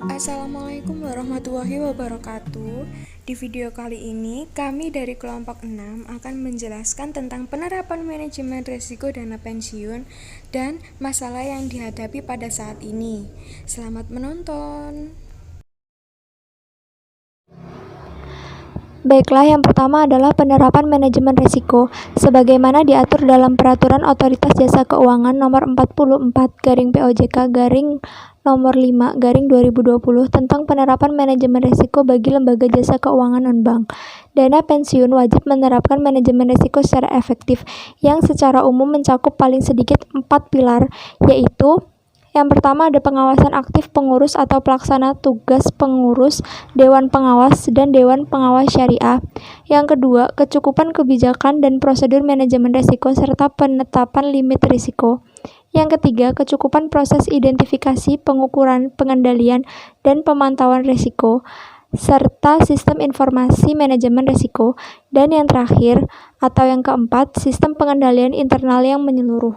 Assalamualaikum warahmatullahi wabarakatuh. Di video kali ini, kami dari kelompok 6 akan menjelaskan tentang penerapan manajemen risiko dana pensiun dan masalah yang dihadapi pada saat ini. Selamat menonton. Baiklah, yang pertama adalah penerapan manajemen risiko, sebagaimana diatur dalam Peraturan Otoritas Jasa Keuangan Nomor 44/POJK Nomor 5/2020 tentang penerapan manajemen risiko bagi lembaga jasa keuangan non-bank. Dana pensiun wajib menerapkan manajemen risiko secara efektif, yang secara umum mencakup paling sedikit 4 pilar, yaitu: yang pertama ada pengawasan aktif pengurus atau pelaksana tugas pengurus, Dewan Pengawas, dan Dewan Pengawas Syariah. Yang kedua, kecukupan kebijakan dan prosedur manajemen risiko serta penetapan limit risiko. Yang ketiga, kecukupan proses identifikasi, pengukuran, pengendalian, dan pemantauan risiko, serta sistem informasi manajemen risiko. Dan yang terakhir, atau yang keempat, sistem pengendalian internal yang menyeluruh.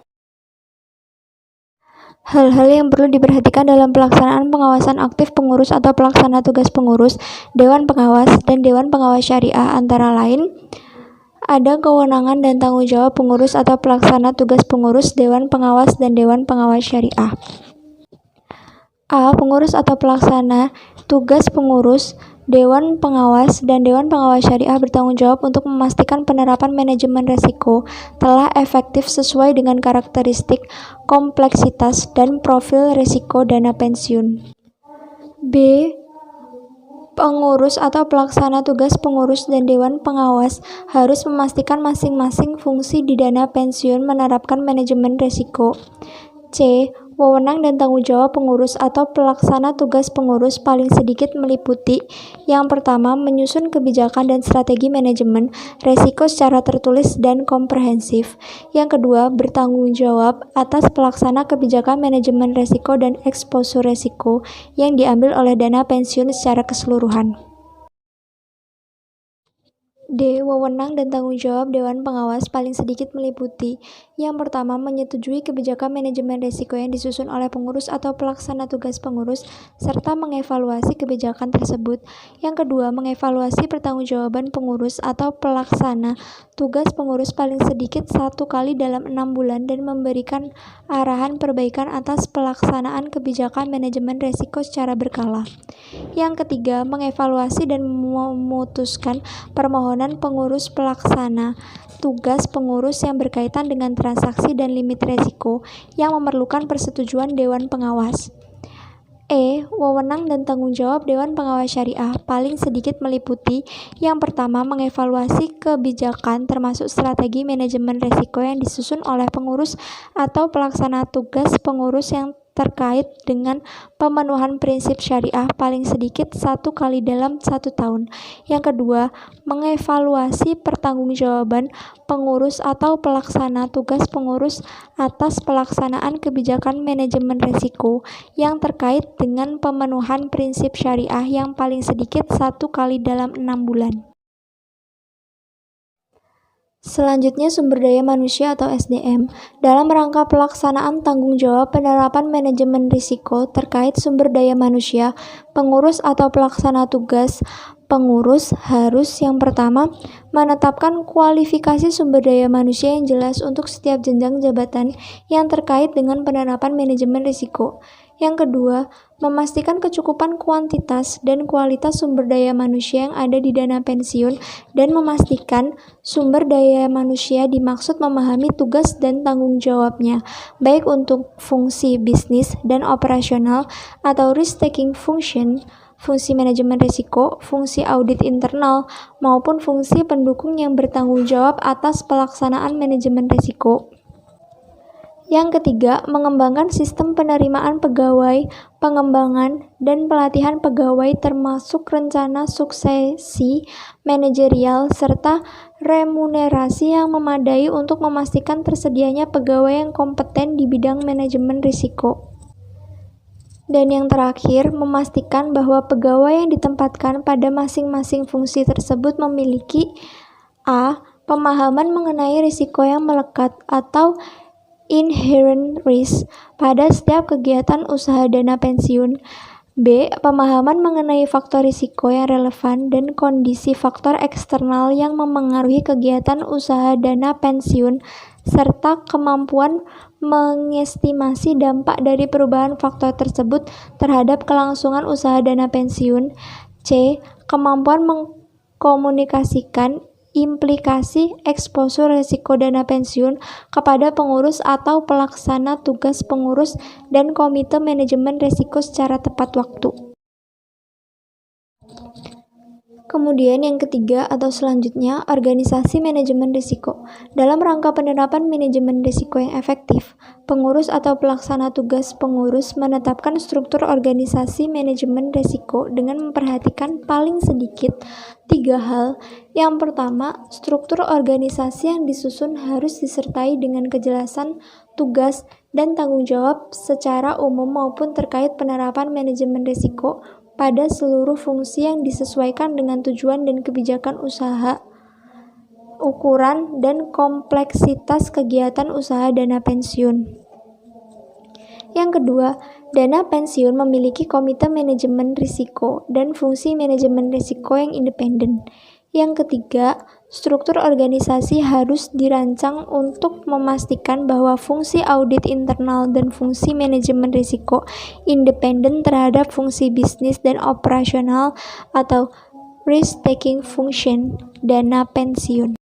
Hal-hal yang perlu diperhatikan dalam pelaksanaan pengawasan aktif pengurus atau pelaksana tugas pengurus, Dewan Pengawas, dan Dewan Pengawas Syariah antara lain: ada kewenangan dan tanggung jawab pengurus atau pelaksana tugas pengurus, Dewan Pengawas, dan Dewan Pengawas Syariah. A. Pengurus atau pelaksana tugas pengurus, Dewan Pengawas, dan Dewan Pengawas Syariah bertanggung jawab untuk memastikan penerapan manajemen risiko telah efektif sesuai dengan karakteristik, kompleksitas, dan profil risiko dana pensiun. B. Pengurus atau pelaksana tugas pengurus dan Dewan Pengawas harus memastikan masing-masing fungsi di dana pensiun menerapkan manajemen risiko. C. Wewenang dan tanggung jawab pengurus atau pelaksana tugas pengurus paling sedikit meliputi: yang pertama, menyusun kebijakan dan strategi manajemen risiko secara tertulis dan komprehensif. Yang kedua, bertanggung jawab atas pelaksana kebijakan manajemen risiko dan eksposur risiko yang diambil oleh dana pensiun secara keseluruhan. D. Wewenang dan tanggung jawab Dewan Pengawas paling sedikit meliputi: yang pertama, menyetujui kebijakan manajemen risiko yang disusun oleh pengurus atau pelaksana tugas pengurus, serta mengevaluasi kebijakan tersebut. Yang kedua, mengevaluasi pertanggungjawaban pengurus atau pelaksana tugas pengurus paling sedikit 1 kali dalam 6 bulan dan memberikan arahan perbaikan atas pelaksanaan kebijakan manajemen risiko secara berkala. Yang ketiga, mengevaluasi dan memutuskan permohonan pengurus pelaksana tugas pengurus yang berkaitan dengan transaksi dan limit risiko yang memerlukan persetujuan Dewan Pengawas. E. Wewenang dan tanggung jawab Dewan Pengawas Syariah paling sedikit meliputi: yang pertama, mengevaluasi kebijakan termasuk strategi manajemen risiko yang disusun oleh pengurus atau pelaksana tugas pengurus yang terkait dengan pemenuhan prinsip syariah paling sedikit 1 kali dalam 1 tahun. Yang kedua, mengevaluasi pertanggungjawaban pengurus atau pelaksana tugas pengurus atas pelaksanaan kebijakan manajemen risiko yang terkait dengan pemenuhan prinsip syariah yang paling sedikit 1 kali dalam 6 bulan. Selanjutnya, sumber daya manusia atau SDM. Dalam rangka pelaksanaan tanggung jawab penerapan manajemen risiko terkait sumber daya manusia, pengurus atau pelaksana tugas pengurus harus yang pertama, menetapkan kualifikasi sumber daya manusia yang jelas untuk setiap jenjang jabatan yang terkait dengan penerapan manajemen risiko. Yang kedua, memastikan kecukupan kuantitas dan kualitas sumber daya manusia yang ada di dana pensiun dan memastikan sumber daya manusia dimaksud memahami tugas dan tanggung jawabnya, baik untuk fungsi bisnis dan operasional atau risk-taking function, fungsi manajemen risiko, fungsi audit internal, maupun fungsi pendukung yang bertanggung jawab atas pelaksanaan manajemen risiko. Yang ketiga, mengembangkan sistem penerimaan pegawai, pengembangan, dan pelatihan pegawai termasuk rencana suksesi manajerial serta remunerasi yang memadai untuk memastikan tersedianya pegawai yang kompeten di bidang manajemen risiko. Dan yang terakhir, memastikan bahwa pegawai yang ditempatkan pada masing-masing fungsi tersebut memiliki: A. Pemahaman mengenai risiko yang melekat atau inherent risk pada setiap kegiatan usaha dana pensiun, B. Pemahaman mengenai faktor risiko yang relevan dan kondisi faktor eksternal yang memengaruhi kegiatan usaha dana pensiun, serta kemampuan mengestimasi dampak dari perubahan faktor tersebut terhadap kelangsungan usaha dana pensiun. C. Kemampuan mengkomunikasikan implikasi eksposur risiko dana pensiun kepada pengurus atau pelaksana tugas pengurus dan komite manajemen risiko secara tepat waktu. Kemudian yang ketiga atau selanjutnya, organisasi manajemen risiko. Dalam rangka penerapan manajemen risiko yang efektif, pengurus atau pelaksana tugas pengurus menetapkan struktur organisasi manajemen risiko dengan memperhatikan paling sedikit 3 hal. Yang pertama, struktur organisasi yang disusun harus disertai dengan kejelasan tugas dan tanggung jawab secara umum maupun terkait penerapan manajemen risiko pada seluruh fungsi yang disesuaikan dengan tujuan dan kebijakan usaha, ukuran, dan kompleksitas kegiatan usaha dana pensiun. Yang kedua, dana pensiun memiliki komite manajemen risiko dan fungsi manajemen risiko yang independen. Yang ketiga, struktur organisasi harus dirancang untuk memastikan bahwa fungsi audit internal dan fungsi manajemen risiko independen terhadap fungsi bisnis dan operasional atau risk-taking function dana pensiun.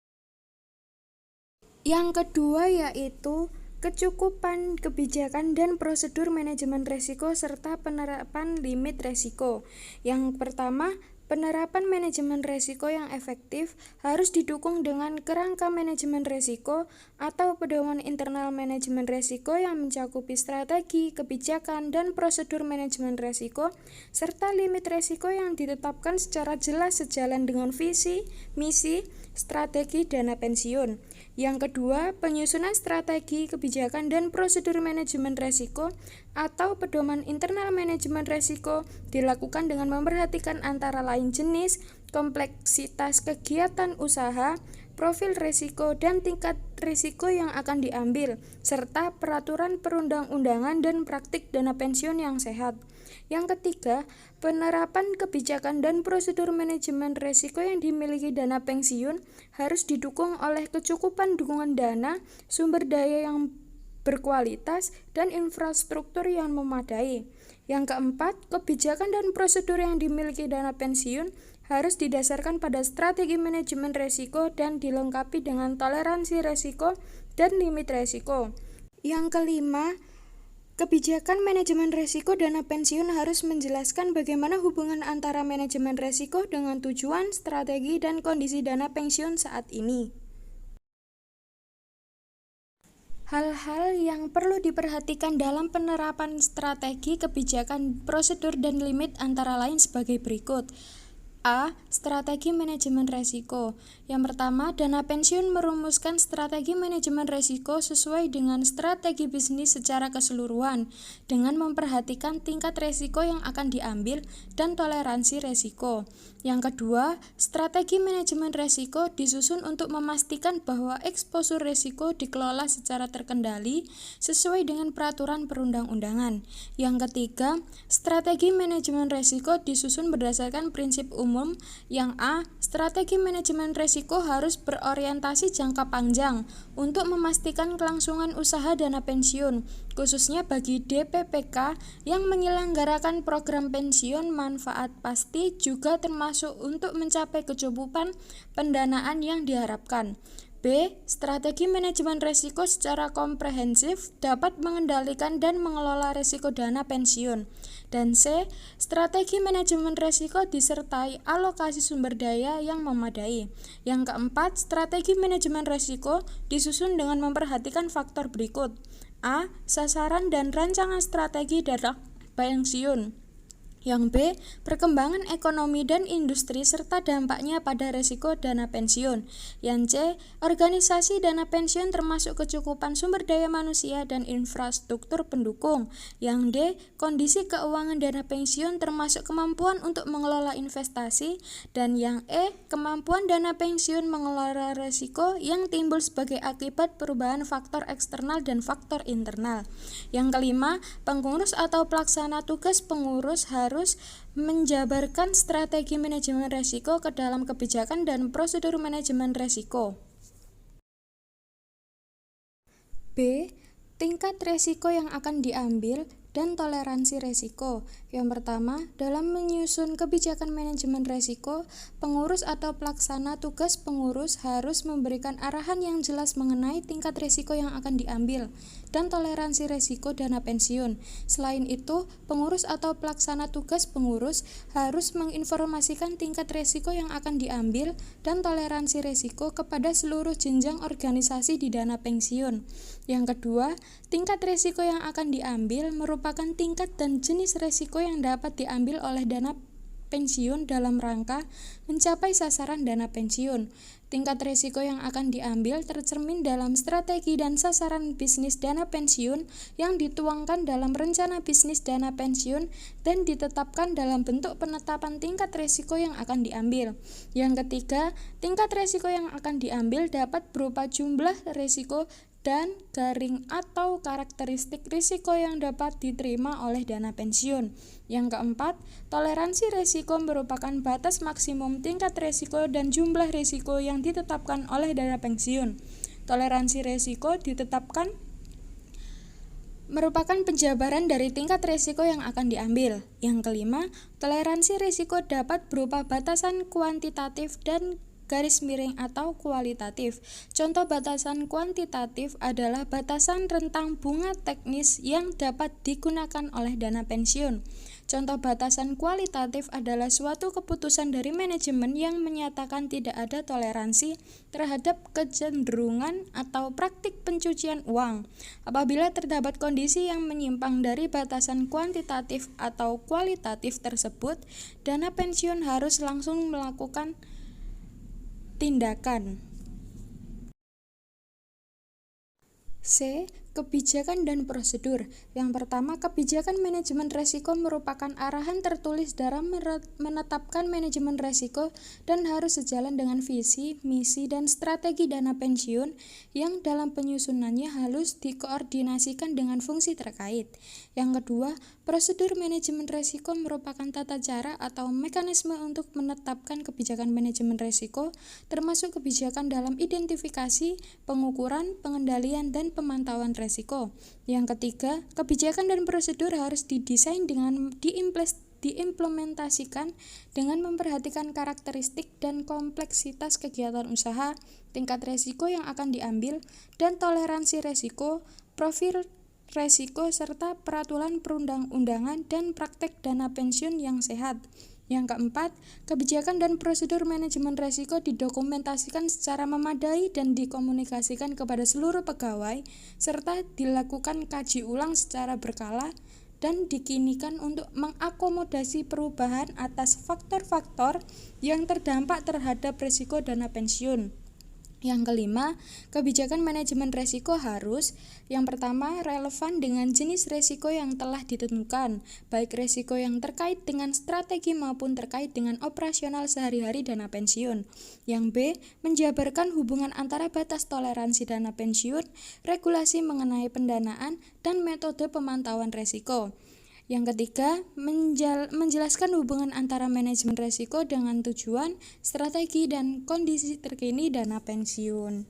Yang kedua yaitu kecukupan kebijakan dan prosedur manajemen risiko serta penerapan limit risiko. Yang pertama, penerapan manajemen risiko yang efektif harus didukung dengan kerangka manajemen risiko atau pedoman internal manajemen risiko yang mencakupi strategi, kebijakan, dan prosedur manajemen risiko, serta limit risiko yang ditetapkan secara jelas sejalan dengan visi, misi, strategi dana pensiun. Yang kedua, penyusunan strategi, kebijakan, dan prosedur manajemen risiko atau pedoman internal manajemen risiko dilakukan dengan memperhatikan antara lain jenis, kompleksitas kegiatan usaha, profil risiko, dan tingkat risiko yang akan diambil, serta peraturan perundang-undangan dan praktik dana pensiun yang sehat. Yang ketiga, penerapan kebijakan dan prosedur manajemen risiko yang dimiliki dana pensiun harus didukung oleh kecukupan dukungan dana, sumber daya yang berkualitas, dan infrastruktur yang memadai. Yang keempat, kebijakan dan prosedur yang dimiliki dana pensiun harus didasarkan pada strategi manajemen risiko dan dilengkapi dengan toleransi risiko dan limit risiko. Yang kelima, kebijakan manajemen risiko dana pensiun harus menjelaskan bagaimana hubungan antara manajemen risiko dengan tujuan, strategi, dan kondisi dana pensiun saat ini. Hal-hal yang perlu diperhatikan dalam penerapan strategi, kebijakan, prosedur, dan limit antara lain sebagai berikut. A. Strategi manajemen risiko. Yang pertama, dana pensiun merumuskan strategi manajemen risiko sesuai dengan strategi bisnis secara keseluruhan dengan memperhatikan tingkat risiko yang akan diambil dan toleransi risiko. Yang kedua, strategi manajemen risiko disusun untuk memastikan bahwa eksposur risiko dikelola secara terkendali sesuai dengan peraturan perundang-undangan. Yang ketiga, strategi manajemen risiko disusun berdasarkan prinsip umum. Yang A, strategi manajemen risiko harus berorientasi jangka panjang untuk memastikan kelangsungan usaha dana pensiun, khususnya bagi DPPK yang menyelenggarakan program pensiun manfaat pasti, juga termasuk untuk mencapai kecukupan pendanaan yang diharapkan. B. Strategi manajemen risiko secara komprehensif dapat mengendalikan dan mengelola risiko dana pensiun. Dan C. Strategi manajemen risiko disertai alokasi sumber daya yang memadai. Yang keempat, strategi manajemen risiko disusun dengan memperhatikan faktor berikut. A. Sasaran dan rancangan strategi dana pensiun. Yang B. Perkembangan ekonomi dan industri serta dampaknya pada risiko dana pensiun. Yang C. Organisasi dana pensiun termasuk kecukupan sumber daya manusia dan infrastruktur pendukung. Yang D. Kondisi keuangan dana pensiun termasuk kemampuan untuk mengelola investasi. Dan yang E. Kemampuan dana pensiun mengelola risiko yang timbul sebagai akibat perubahan faktor eksternal dan faktor internal. Yang kelima, pengurus atau pelaksana tugas pengurus harus harus menjabarkan strategi manajemen resiko ke dalam kebijakan dan prosedur manajemen resiko. B. Tingkat resiko yang akan diambil dan toleransi resiko. Yang pertama, dalam menyusun kebijakan manajemen resiko, pengurus atau pelaksana tugas pengurus harus memberikan arahan yang jelas mengenai tingkat resiko yang akan diambil dan toleransi resiko dana pensiun. Selain itu, pengurus atau pelaksana tugas pengurus harus menginformasikan tingkat resiko yang akan diambil dan toleransi resiko kepada seluruh jenjang organisasi di dana pensiun. Yang kedua, tingkat resiko yang akan diambil merupakan tingkat dan jenis resiko yang dapat diambil oleh dana pensiun dalam rangka mencapai sasaran dana pensiun. Tingkat resiko yang akan diambil tercermin dalam strategi dan sasaran bisnis dana pensiun yang dituangkan dalam rencana bisnis dana pensiun dan ditetapkan dalam bentuk penetapan tingkat resiko yang akan diambil. Yang ketiga, tingkat resiko yang akan diambil dapat berupa jumlah resiko dan garing atau karakteristik risiko yang dapat diterima oleh dana pensiun. Yang keempat, toleransi risiko merupakan batas maksimum tingkat risiko dan jumlah risiko yang ditetapkan oleh dana pensiun. Toleransi risiko ditetapkan merupakan penjabaran dari tingkat risiko yang akan diambil. Yang kelima, toleransi risiko dapat berupa batasan kuantitatif dan garis miring atau kualitatif. Contoh batasan kuantitatif adalah batasan rentang bunga teknis yang dapat digunakan oleh dana pensiun. Contoh batasan kualitatif adalah suatu keputusan dari manajemen yang menyatakan tidak ada toleransi terhadap kecenderungan atau praktik pencucian uang. Apabila terdapat kondisi yang menyimpang dari batasan kuantitatif atau kualitatif tersebut, dana pensiun harus langsung melakukan tindakan. C. Kebijakan dan prosedur. Yang pertama, kebijakan manajemen resiko merupakan arahan tertulis dalam menetapkan manajemen resiko dan harus sejalan dengan visi, misi, dan strategi dana pensiun yang dalam penyusunannya harus dikoordinasikan dengan fungsi terkait. Yang kedua, prosedur manajemen resiko merupakan tata cara atau mekanisme untuk menetapkan kebijakan manajemen resiko, termasuk kebijakan dalam identifikasi, pengukuran, pengendalian, dan pemantauan resiko. Yang ketiga, kebijakan dan prosedur harus didesain dengan diimplementasikan dengan memperhatikan karakteristik dan kompleksitas kegiatan usaha, tingkat resiko yang akan diambil, dan toleransi resiko, profil resiko, serta peraturan perundang-undangan dan praktek dana pensiun yang sehat. Yang keempat, kebijakan dan prosedur manajemen resiko didokumentasikan secara memadai dan dikomunikasikan kepada seluruh pegawai, serta dilakukan kaji ulang secara berkala dan dikinikan untuk mengakomodasi perubahan atas faktor-faktor yang terdampak terhadap risiko dana pensiun. Yang kelima, kebijakan manajemen resiko harus yang pertama relevan dengan jenis resiko yang telah ditentukan, baik resiko yang terkait dengan strategi maupun terkait dengan operasional sehari-hari dana pensiun. Yang B, menjabarkan hubungan antara batas toleransi dana pensiun, regulasi mengenai pendanaan, dan metode pemantauan resiko. Yang ketiga, menjelaskan hubungan antara manajemen risiko dengan tujuan, strategi, dan kondisi terkini dana pensiun.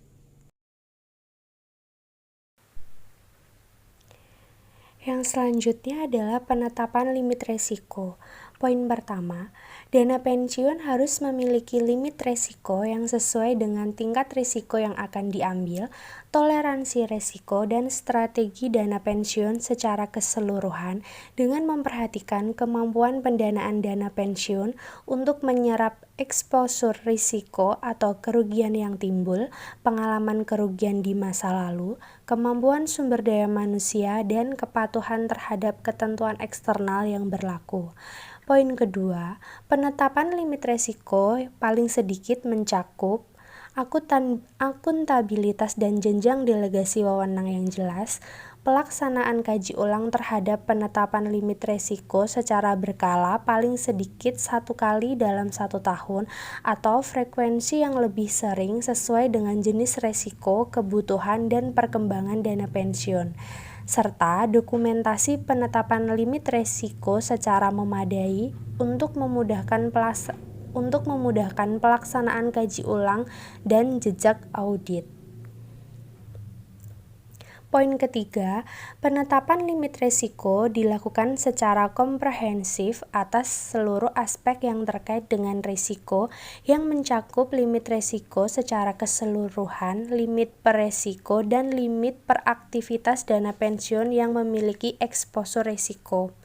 Yang selanjutnya adalah penetapan limit risiko. Poin pertama, dana pensiun harus memiliki limit risiko yang sesuai dengan tingkat risiko yang akan diambil, toleransi risiko, dan strategi dana pensiun secara keseluruhan dengan memperhatikan kemampuan pendanaan dana pensiun untuk menyerap eksposur risiko atau kerugian yang timbul, pengalaman kerugian di masa lalu, kemampuan sumber daya manusia, dan kepatuhan terhadap ketentuan eksternal yang berlaku. Poin kedua, penetapan limit risiko paling sedikit mencakup akuntabilitas dan jenjang delegasi wewenang yang jelas, pelaksanaan kaji ulang terhadap penetapan limit risiko secara berkala paling sedikit 1 kali dalam 1 tahun atau frekuensi yang lebih sering sesuai dengan jenis risiko, kebutuhan, dan perkembangan dana pensiun. serta dokumentasi penetapan limit risiko secara memadai untuk memudahkan pelaksanaan kaji ulang dan jejak audit. Poin ketiga, penetapan limit risiko dilakukan secara komprehensif atas seluruh aspek yang terkait dengan risiko yang mencakup limit risiko secara keseluruhan, limit per risiko, dan limit per aktivitas dana pensiun yang memiliki eksposur risiko.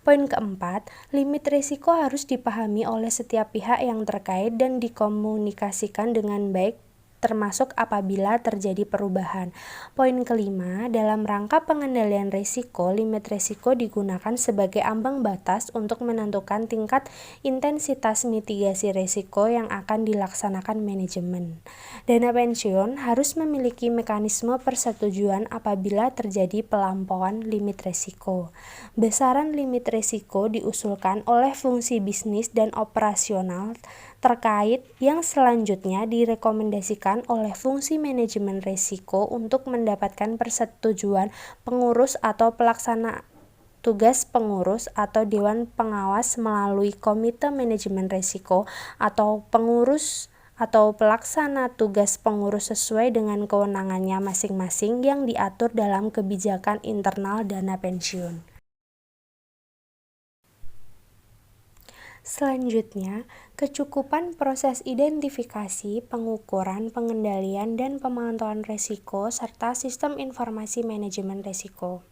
Poin keempat, limit risiko harus dipahami oleh setiap pihak yang terkait dan dikomunikasikan dengan baik, termasuk apabila terjadi perubahan. Poin kelima, dalam rangka pengendalian risiko, limit risiko digunakan sebagai ambang batas untuk menentukan tingkat intensitas mitigasi risiko yang akan dilaksanakan manajemen. Dana pensiun harus memiliki mekanisme persetujuan apabila terjadi pelampauan limit risiko. Besaran limit risiko diusulkan oleh fungsi bisnis dan operasional terkait yang selanjutnya direkomendasikan oleh fungsi manajemen risiko untuk mendapatkan persetujuan pengurus atau pelaksana tugas pengurus atau dewan pengawas melalui komite manajemen risiko atau pengurus atau pelaksana tugas pengurus sesuai dengan kewenangannya masing-masing yang diatur dalam kebijakan internal dana pensiun. Selanjutnya, kecukupan proses identifikasi, pengukuran, pengendalian, dan pemantauan risiko, serta sistem informasi manajemen risiko.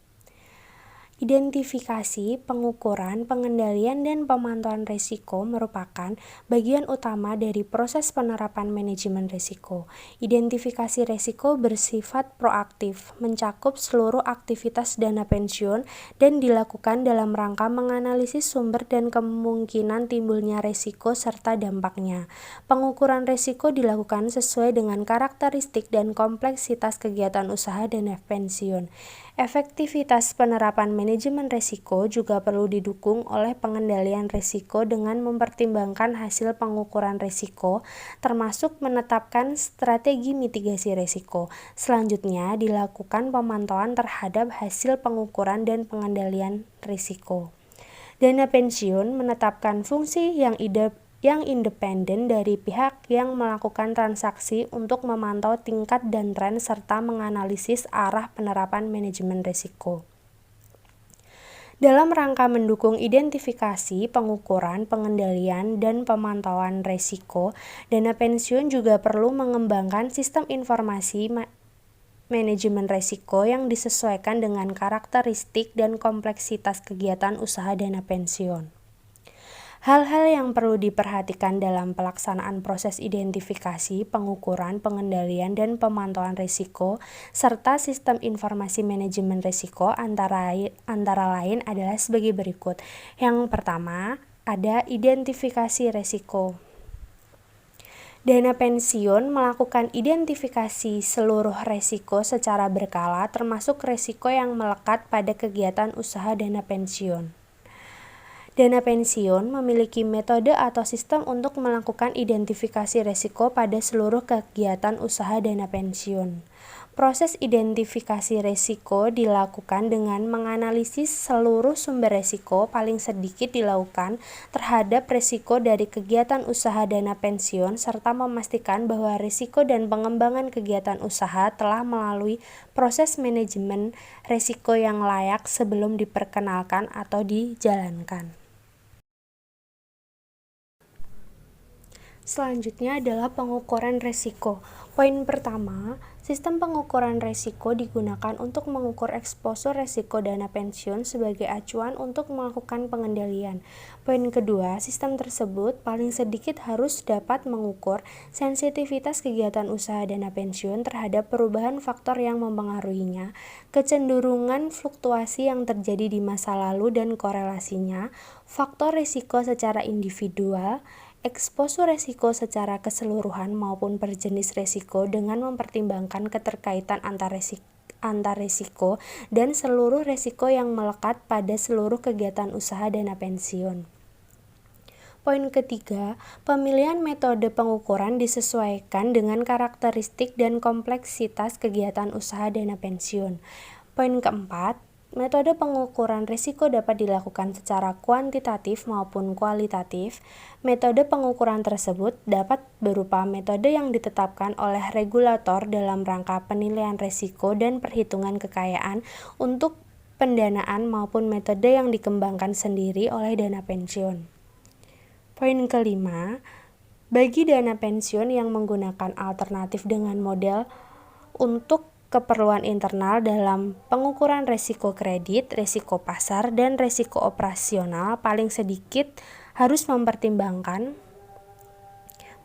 Identifikasi, pengukuran, pengendalian, dan pemantauan risiko merupakan bagian utama dari proses penerapan manajemen risiko. Identifikasi risiko bersifat proaktif, mencakup seluruh aktivitas dana pensiun, dan dilakukan dalam rangka menganalisis sumber dan kemungkinan timbulnya risiko serta dampaknya. Pengukuran risiko dilakukan sesuai dengan karakteristik dan kompleksitas kegiatan usaha dana pensiun. Efektivitas penerapan manajemen risiko juga perlu didukung oleh pengendalian risiko dengan mempertimbangkan hasil pengukuran risiko, termasuk menetapkan strategi mitigasi risiko. Selanjutnya, dilakukan pemantauan terhadap hasil pengukuran dan pengendalian risiko. Dana pensiun menetapkan fungsi yang independen dari pihak yang melakukan transaksi untuk memantau tingkat dan tren serta menganalisis arah penerapan manajemen risiko. Dalam rangka mendukung identifikasi, pengukuran, pengendalian, dan pemantauan risiko, dana pensiun juga perlu mengembangkan sistem informasi manajemen risiko yang disesuaikan dengan karakteristik dan kompleksitas kegiatan usaha dana pensiun. Hal-hal yang perlu diperhatikan dalam pelaksanaan proses identifikasi, pengukuran, pengendalian, dan pemantauan risiko, serta sistem informasi manajemen risiko antara lain adalah sebagai berikut. Yang pertama, ada identifikasi risiko. Dana pensiun melakukan identifikasi seluruh risiko secara berkala, termasuk risiko yang melekat pada kegiatan usaha dana pensiun. Dana pensiun memiliki metode atau sistem untuk melakukan identifikasi risiko pada seluruh kegiatan usaha dana pensiun. Proses identifikasi risiko dilakukan dengan menganalisis seluruh sumber risiko, paling sedikit dilakukan terhadap risiko dari kegiatan usaha dana pensiun, serta memastikan bahwa risiko dan pengembangan kegiatan usaha telah melalui proses manajemen risiko yang layak sebelum diperkenalkan atau dijalankan. Selanjutnya adalah pengukuran risiko. Poin pertama, sistem pengukuran risiko digunakan untuk mengukur eksposur risiko dana pensiun sebagai acuan untuk melakukan pengendalian. Poin kedua, sistem tersebut paling sedikit harus dapat mengukur sensitivitas kegiatan usaha dana pensiun terhadap perubahan faktor yang mempengaruhinya, kecenderungan fluktuasi yang terjadi di masa lalu dan korelasinya, faktor risiko secara individual, eksposur risiko secara keseluruhan maupun per jenis risiko dengan mempertimbangkan keterkaitan antar risiko dan seluruh risiko yang melekat pada seluruh kegiatan usaha dana pensiun. Poin ketiga, pemilihan metode pengukuran disesuaikan dengan karakteristik dan kompleksitas kegiatan usaha dana pensiun. Poin keempat, metode pengukuran risiko dapat dilakukan secara kuantitatif maupun kualitatif. Metode pengukuran tersebut dapat berupa metode yang ditetapkan oleh regulator dalam rangka penilaian risiko dan perhitungan kekayaan untuk pendanaan maupun metode yang dikembangkan sendiri oleh dana pensiun. Poin kelima, bagi dana pensiun yang menggunakan alternatif dengan model untuk keperluan internal dalam pengukuran risiko kredit, risiko pasar, dan risiko operasional paling sedikit harus mempertimbangkan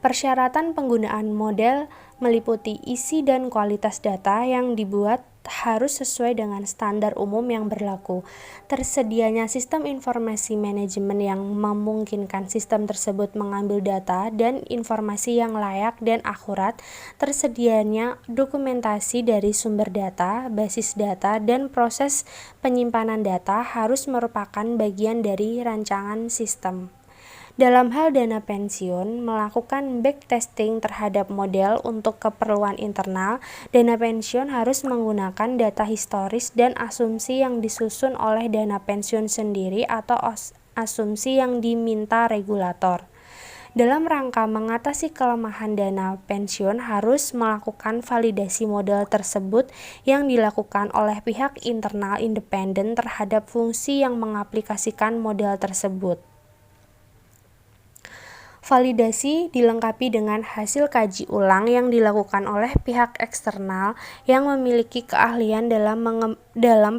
persyaratan penggunaan model meliputi isi dan kualitas data yang dibuat harus sesuai dengan standar umum yang berlaku. Tersedianya sistem informasi manajemen yang memungkinkan sistem tersebut mengambil data dan informasi yang layak dan akurat. Tersedianya dokumentasi dari sumber data, basis data, dan proses penyimpanan data harus merupakan bagian dari rancangan sistem. Dalam hal dana pensiun, melakukan backtesting terhadap model untuk keperluan internal, dana pensiun harus menggunakan data historis dan asumsi yang disusun oleh dana pensiun sendiri atau asumsi yang diminta regulator. Dalam rangka mengatasi kelemahan dana pensiun harus melakukan validasi model tersebut yang dilakukan oleh pihak internal independen terhadap fungsi yang mengaplikasikan model tersebut. Validasi dilengkapi dengan hasil kaji ulang yang dilakukan oleh pihak eksternal yang memiliki keahlian dalam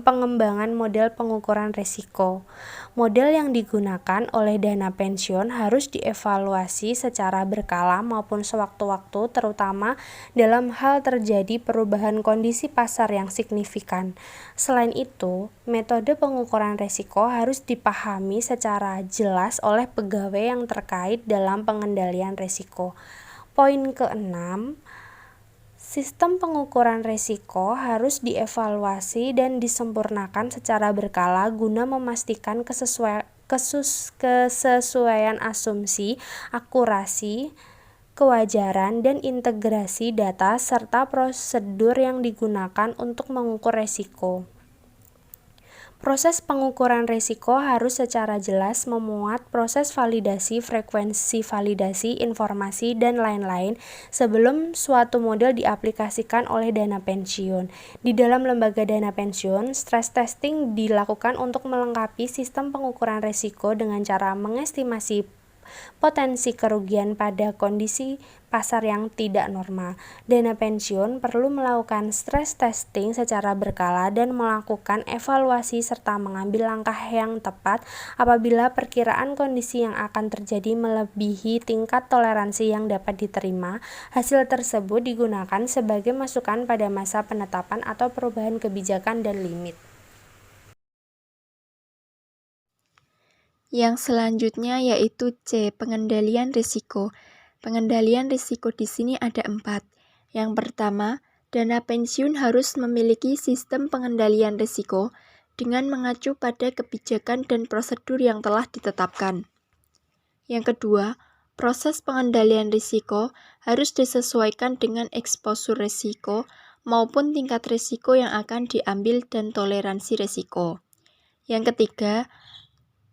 pengembangan model pengukuran risiko. Model yang digunakan oleh dana pensiun harus dievaluasi secara berkala maupun sewaktu-waktu, terutama dalam hal terjadi perubahan kondisi pasar yang signifikan. Selain itu, metode pengukuran risiko harus dipahami secara jelas oleh pegawai yang terkait dalam pengendalian risiko. Poin keenam, sistem pengukuran risiko harus dievaluasi dan disempurnakan secara berkala guna memastikan kesesuaian asumsi, akurasi, kewajaran, dan integrasi data serta prosedur yang digunakan untuk mengukur risiko. Proses pengukuran risiko harus secara jelas memuat proses validasi, frekuensi validasi, informasi, dan lain-lain sebelum suatu model diaplikasikan oleh dana pensiun. Di dalam lembaga dana pensiun, stress testing dilakukan untuk melengkapi sistem pengukuran risiko dengan cara mengestimasi potensi kerugian pada kondisi pasar yang tidak normal. Dana pensiun perlu melakukan stress testing secara berkala dan melakukan evaluasi serta mengambil langkah yang tepat apabila perkiraan kondisi yang akan terjadi melebihi tingkat toleransi yang dapat diterima. Hasil tersebut digunakan sebagai masukan pada masa penetapan atau perubahan kebijakan dan limit. Yang selanjutnya yaitu C, pengendalian risiko. Pengendalian risiko di sini ada 4. Yang pertama, dana pensiun harus memiliki sistem pengendalian risiko dengan mengacu pada kebijakan dan prosedur yang telah ditetapkan. Yang kedua, proses pengendalian risiko harus disesuaikan dengan eksposur risiko maupun tingkat risiko yang akan diambil dan toleransi risiko. Yang ketiga,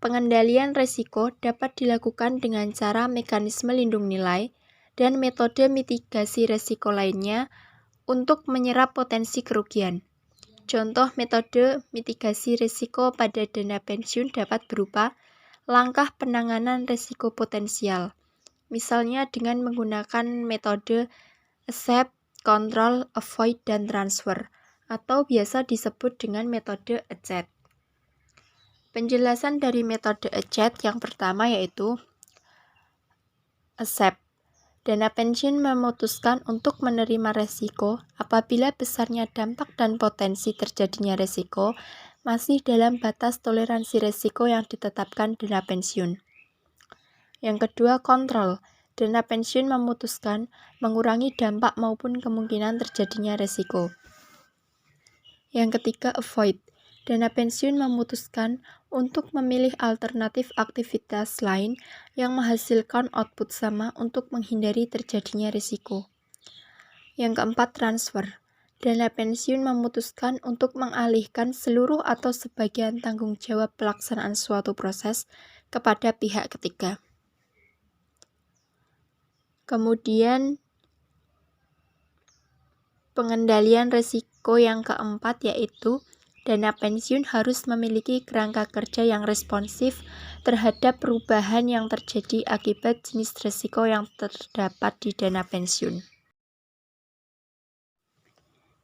pengendalian risiko dapat dilakukan dengan cara mekanisme lindung nilai dan metode mitigasi risiko lainnya untuk menyerap potensi kerugian. Contoh metode mitigasi risiko pada dana pensiun dapat berupa langkah penanganan risiko potensial, misalnya dengan menggunakan metode accept, control, avoid, dan transfer, atau biasa disebut dengan metode ACET. Penjelasan dari metode ACET yang pertama yaitu accept. Dana pensiun memutuskan untuk menerima risiko apabila besarnya dampak dan potensi terjadinya risiko masih dalam batas toleransi risiko yang ditetapkan dana pensiun. Yang kedua, kontrol. Dana pensiun memutuskan mengurangi dampak maupun kemungkinan terjadinya risiko. Yang ketiga, avoid. Dana pensiun memutuskan untuk memilih alternatif aktivitas lain yang menghasilkan output sama untuk menghindari terjadinya risiko. Yang keempat, transfer. dana pensiun memutuskan untuk mengalihkan seluruh atau sebagian tanggung jawab pelaksanaan suatu proses kepada pihak ketiga. Kemudian, pengendalian risiko yang keempat yaitu dana pensiun harus memiliki kerangka kerja yang responsif terhadap perubahan yang terjadi akibat jenis risiko yang terdapat di dana pensiun.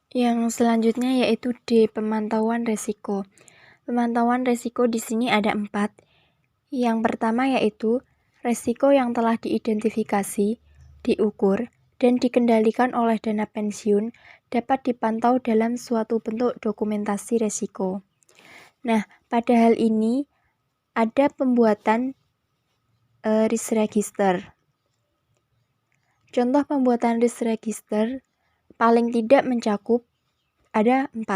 Yang selanjutnya yaitu D, pemantauan risiko. Pemantauan risiko di sini ada 4. Yang pertama yaitu risiko yang telah diidentifikasi, diukur, dan dikendalikan oleh dana pensiun dapat dipantau dalam suatu bentuk dokumentasi risiko. Nah, pada hal ini ada pembuatan risk register. Contoh pembuatan risk register paling tidak mencakup ada 4.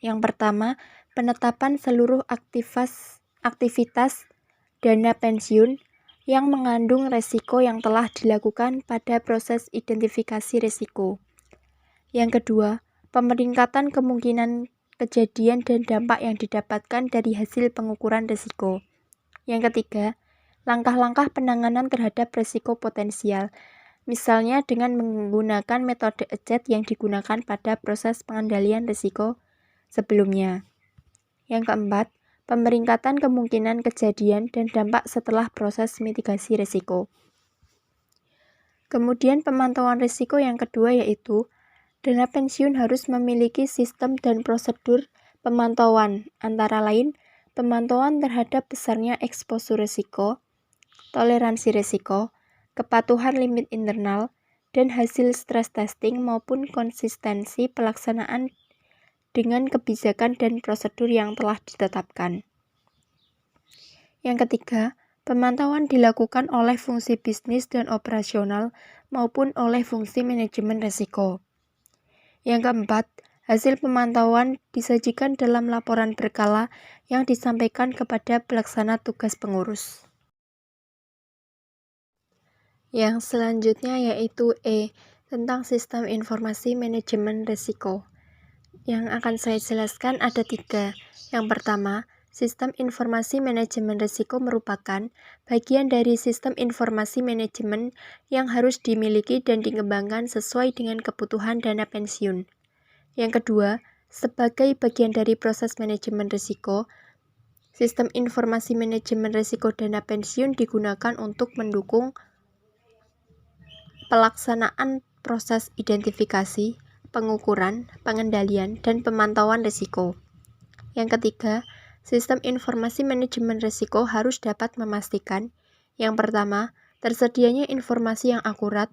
Yang pertama, penetapan seluruh aktivitas dana pensiun yang mengandung risiko yang telah dilakukan pada proses identifikasi risiko. Yang kedua, peningkatan kemungkinan kejadian dan dampak yang didapatkan dari hasil pengukuran risiko. Yang ketiga, langkah-langkah penanganan terhadap risiko potensial, misalnya dengan menggunakan metode ECET yang digunakan pada proses pengendalian risiko sebelumnya. Yang keempat, peningkatan kemungkinan kejadian dan dampak setelah proses mitigasi risiko. Kemudian pemantauan risiko yang kedua yaitu dana pensiun harus memiliki sistem dan prosedur pemantauan, antara lain pemantauan terhadap besarnya eksposur risiko, toleransi risiko, kepatuhan limit internal, dan hasil stress testing maupun konsistensi pelaksanaan dengan kebijakan dan prosedur yang telah ditetapkan. Yang ketiga, pemantauan dilakukan oleh fungsi bisnis dan operasional maupun oleh fungsi manajemen risiko. Yang keempat, hasil pemantauan disajikan dalam laporan berkala yang disampaikan kepada pelaksana tugas pengurus. Yang selanjutnya yaitu E, tentang sistem informasi manajemen risiko. Yang akan saya jelaskan ada 3. Yang pertama, sistem informasi manajemen risiko merupakan bagian dari sistem informasi manajemen yang harus dimiliki dan dikembangkan sesuai dengan kebutuhan dana pensiun. Yang kedua, sebagai bagian dari proses manajemen risiko, sistem informasi manajemen risiko dana pensiun digunakan untuk mendukung pelaksanaan proses identifikasi, pengukuran, pengendalian, dan pemantauan risiko. Yang ketiga, sistem informasi manajemen risiko harus dapat memastikan, yang pertama, tersedianya informasi yang akurat,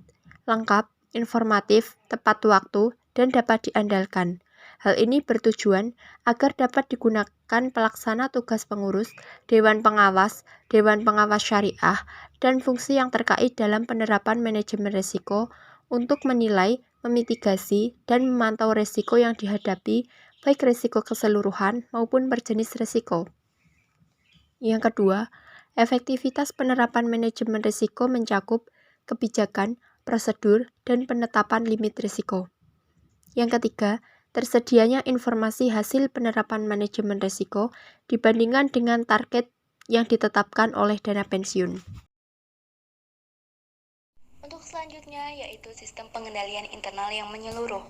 lengkap, informatif, tepat waktu, dan dapat diandalkan. Hal ini bertujuan agar dapat digunakan pelaksana tugas pengurus, Dewan Pengawas Syariah, dan fungsi yang terkait dalam penerapan manajemen risiko untuk menilai, memitigasi, dan memantau risiko yang dihadapi, baik risiko keseluruhan maupun berjenis risiko. Yang kedua, efektivitas penerapan manajemen risiko mencakup kebijakan, prosedur, dan penetapan limit risiko. Yang ketiga, tersedianya informasi hasil penerapan manajemen risiko dibandingkan dengan target yang ditetapkan oleh dana pensiun. Untuk selanjutnya yaitu sistem pengendalian internal yang menyeluruh.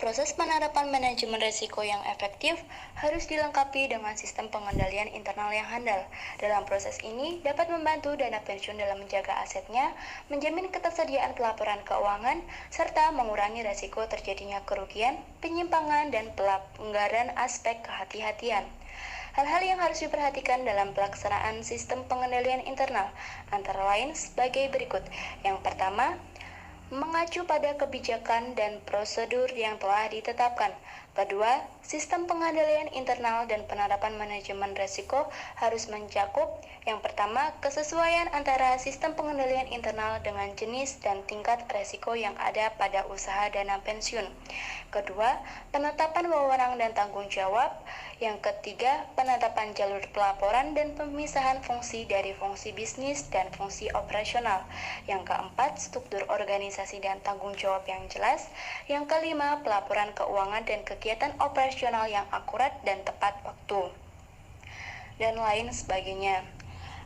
Proses penerapan manajemen risiko yang efektif harus dilengkapi dengan sistem pengendalian internal yang handal. Dalam proses ini dapat membantu dana pensiun dalam menjaga asetnya, menjamin ketersediaan pelaporan keuangan, serta mengurangi risiko terjadinya kerugian, penyimpangan, dan pelanggaran aspek kehati-hatian. Hal-hal yang harus diperhatikan dalam pelaksanaan sistem pengendalian internal antara lain sebagai berikut. Yang pertama, mengacu pada kebijakan dan prosedur yang telah ditetapkan. Kedua, sistem pengendalian internal dan penerapan manajemen risiko harus mencakup yang pertama, kesesuaian antara sistem pengendalian internal dengan jenis dan tingkat risiko yang ada pada usaha dana pensiun. Kedua, penetapan wewenang dan tanggung jawab. Yang ketiga, penetapan jalur pelaporan dan pemisahan fungsi dari fungsi bisnis dan fungsi operasional. Yang keempat, struktur organisasi dan tanggung jawab yang jelas. Yang kelima, pelaporan keuangan dan kegiatan operasional yang akurat dan tepat waktu, dan lain sebagainya.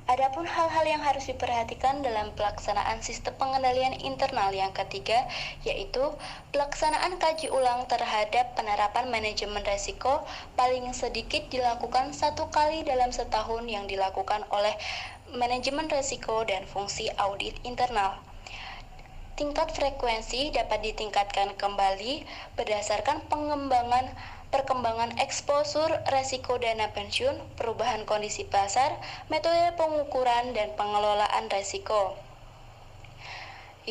Adapun hal-hal yang harus diperhatikan dalam pelaksanaan sistem pengendalian internal yang ketiga, yaitu pelaksanaan kaji ulang terhadap penerapan manajemen risiko paling sedikit dilakukan 1 kali dalam setahun yang dilakukan oleh manajemen risiko dan fungsi audit internal. Tingkat frekuensi dapat ditingkatkan kembali berdasarkan perkembangan eksposur resiko dana pensiun, perubahan kondisi pasar, metode pengukuran dan pengelolaan risiko.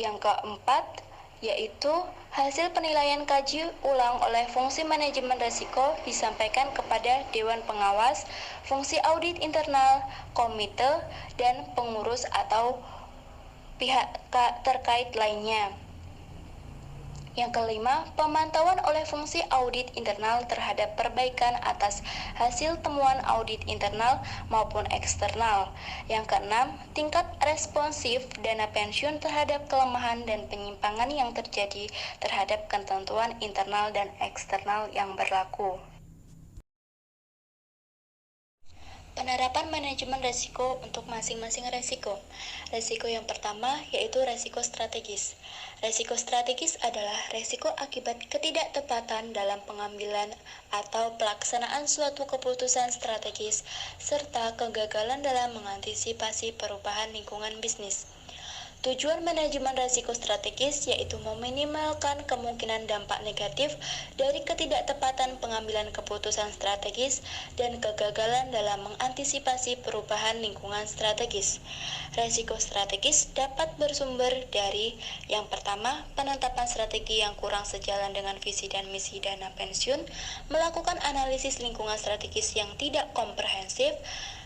Yang keempat, yaitu hasil penilaian kaji ulang oleh fungsi manajemen risiko disampaikan kepada Dewan Pengawas, fungsi audit internal, komite, dan pengurus atau pihak terkait lainnya. Yang kelima, pemantauan oleh fungsi audit internal terhadap perbaikan atas hasil temuan audit internal maupun eksternal. Yang keenam, tingkat responsif dana pensiun terhadap kelemahan dan penyimpangan yang terjadi terhadap ketentuan internal dan eksternal yang berlaku. Penerapan manajemen risiko untuk masing-masing risiko. Risiko yang pertama yaitu risiko strategis. Risiko strategis adalah risiko akibat ketidaktepatan dalam pengambilan atau pelaksanaan suatu keputusan strategis serta kegagalan dalam mengantisipasi perubahan lingkungan bisnis. Tujuan manajemen risiko strategis yaitu meminimalkan kemungkinan dampak negatif dari ketidaktepatan pengambilan keputusan strategis dan kegagalan dalam mengantisipasi perubahan lingkungan strategis. Risiko strategis dapat bersumber dari yang pertama, penetapan strategi yang kurang sejalan dengan visi dan misi dana pensiun, melakukan analisis lingkungan strategis yang tidak komprehensif.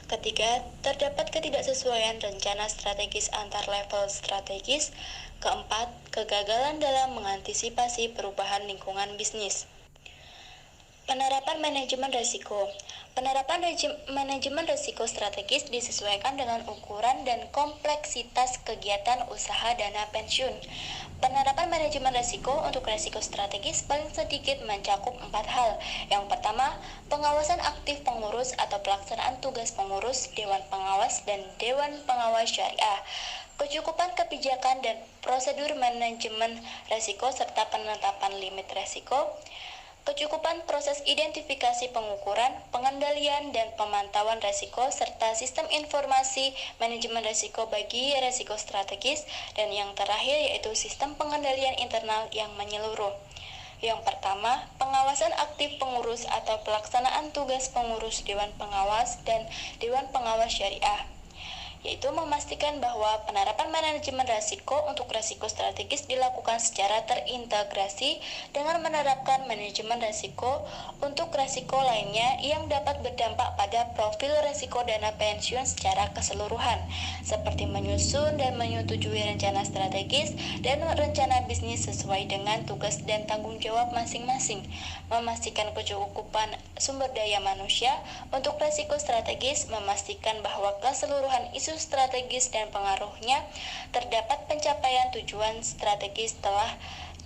Ketiga, terdapat ketidaksesuaian rencana strategis antar level strategis. Keempat, kegagalan dalam mengantisipasi perubahan lingkungan bisnis. Penerapan manajemen risiko. Penerapan manajemen risiko strategis disesuaikan dengan ukuran dan kompleksitas kegiatan usaha dana pensiun. Penerapan manajemen risiko untuk risiko strategis paling sedikit mencakup 4 hal. Yang pertama, pengawasan aktif pengurus atau pelaksanaan tugas pengurus, Dewan Pengawas, dan Dewan Pengawas Syariah. Kecukupan kebijakan dan prosedur manajemen risiko serta penetapan limit risiko. Kecukupan proses identifikasi pengukuran, pengendalian, dan pemantauan risiko, serta sistem informasi manajemen risiko bagi risiko strategis, dan yang terakhir yaitu sistem pengendalian internal yang menyeluruh. Yang pertama, pengawasan aktif pengurus atau pelaksanaan tugas pengurus Dewan Pengawas dan Dewan Pengawas Syariah, yaitu memastikan bahwa penerapan manajemen risiko untuk risiko strategis dilakukan secara terintegrasi dengan menerapkan manajemen risiko untuk risiko lainnya yang dapat berdampak pada profil risiko dana pensiun secara keseluruhan, seperti menyusun dan menyetujui rencana strategis dan rencana bisnis sesuai dengan tugas dan tanggung jawab masing-masing, memastikan kecukupan sumber daya manusia untuk risiko strategis, memastikan bahwa keseluruhan isu strategis dan pengaruhnya terdapat pencapaian tujuan strategis telah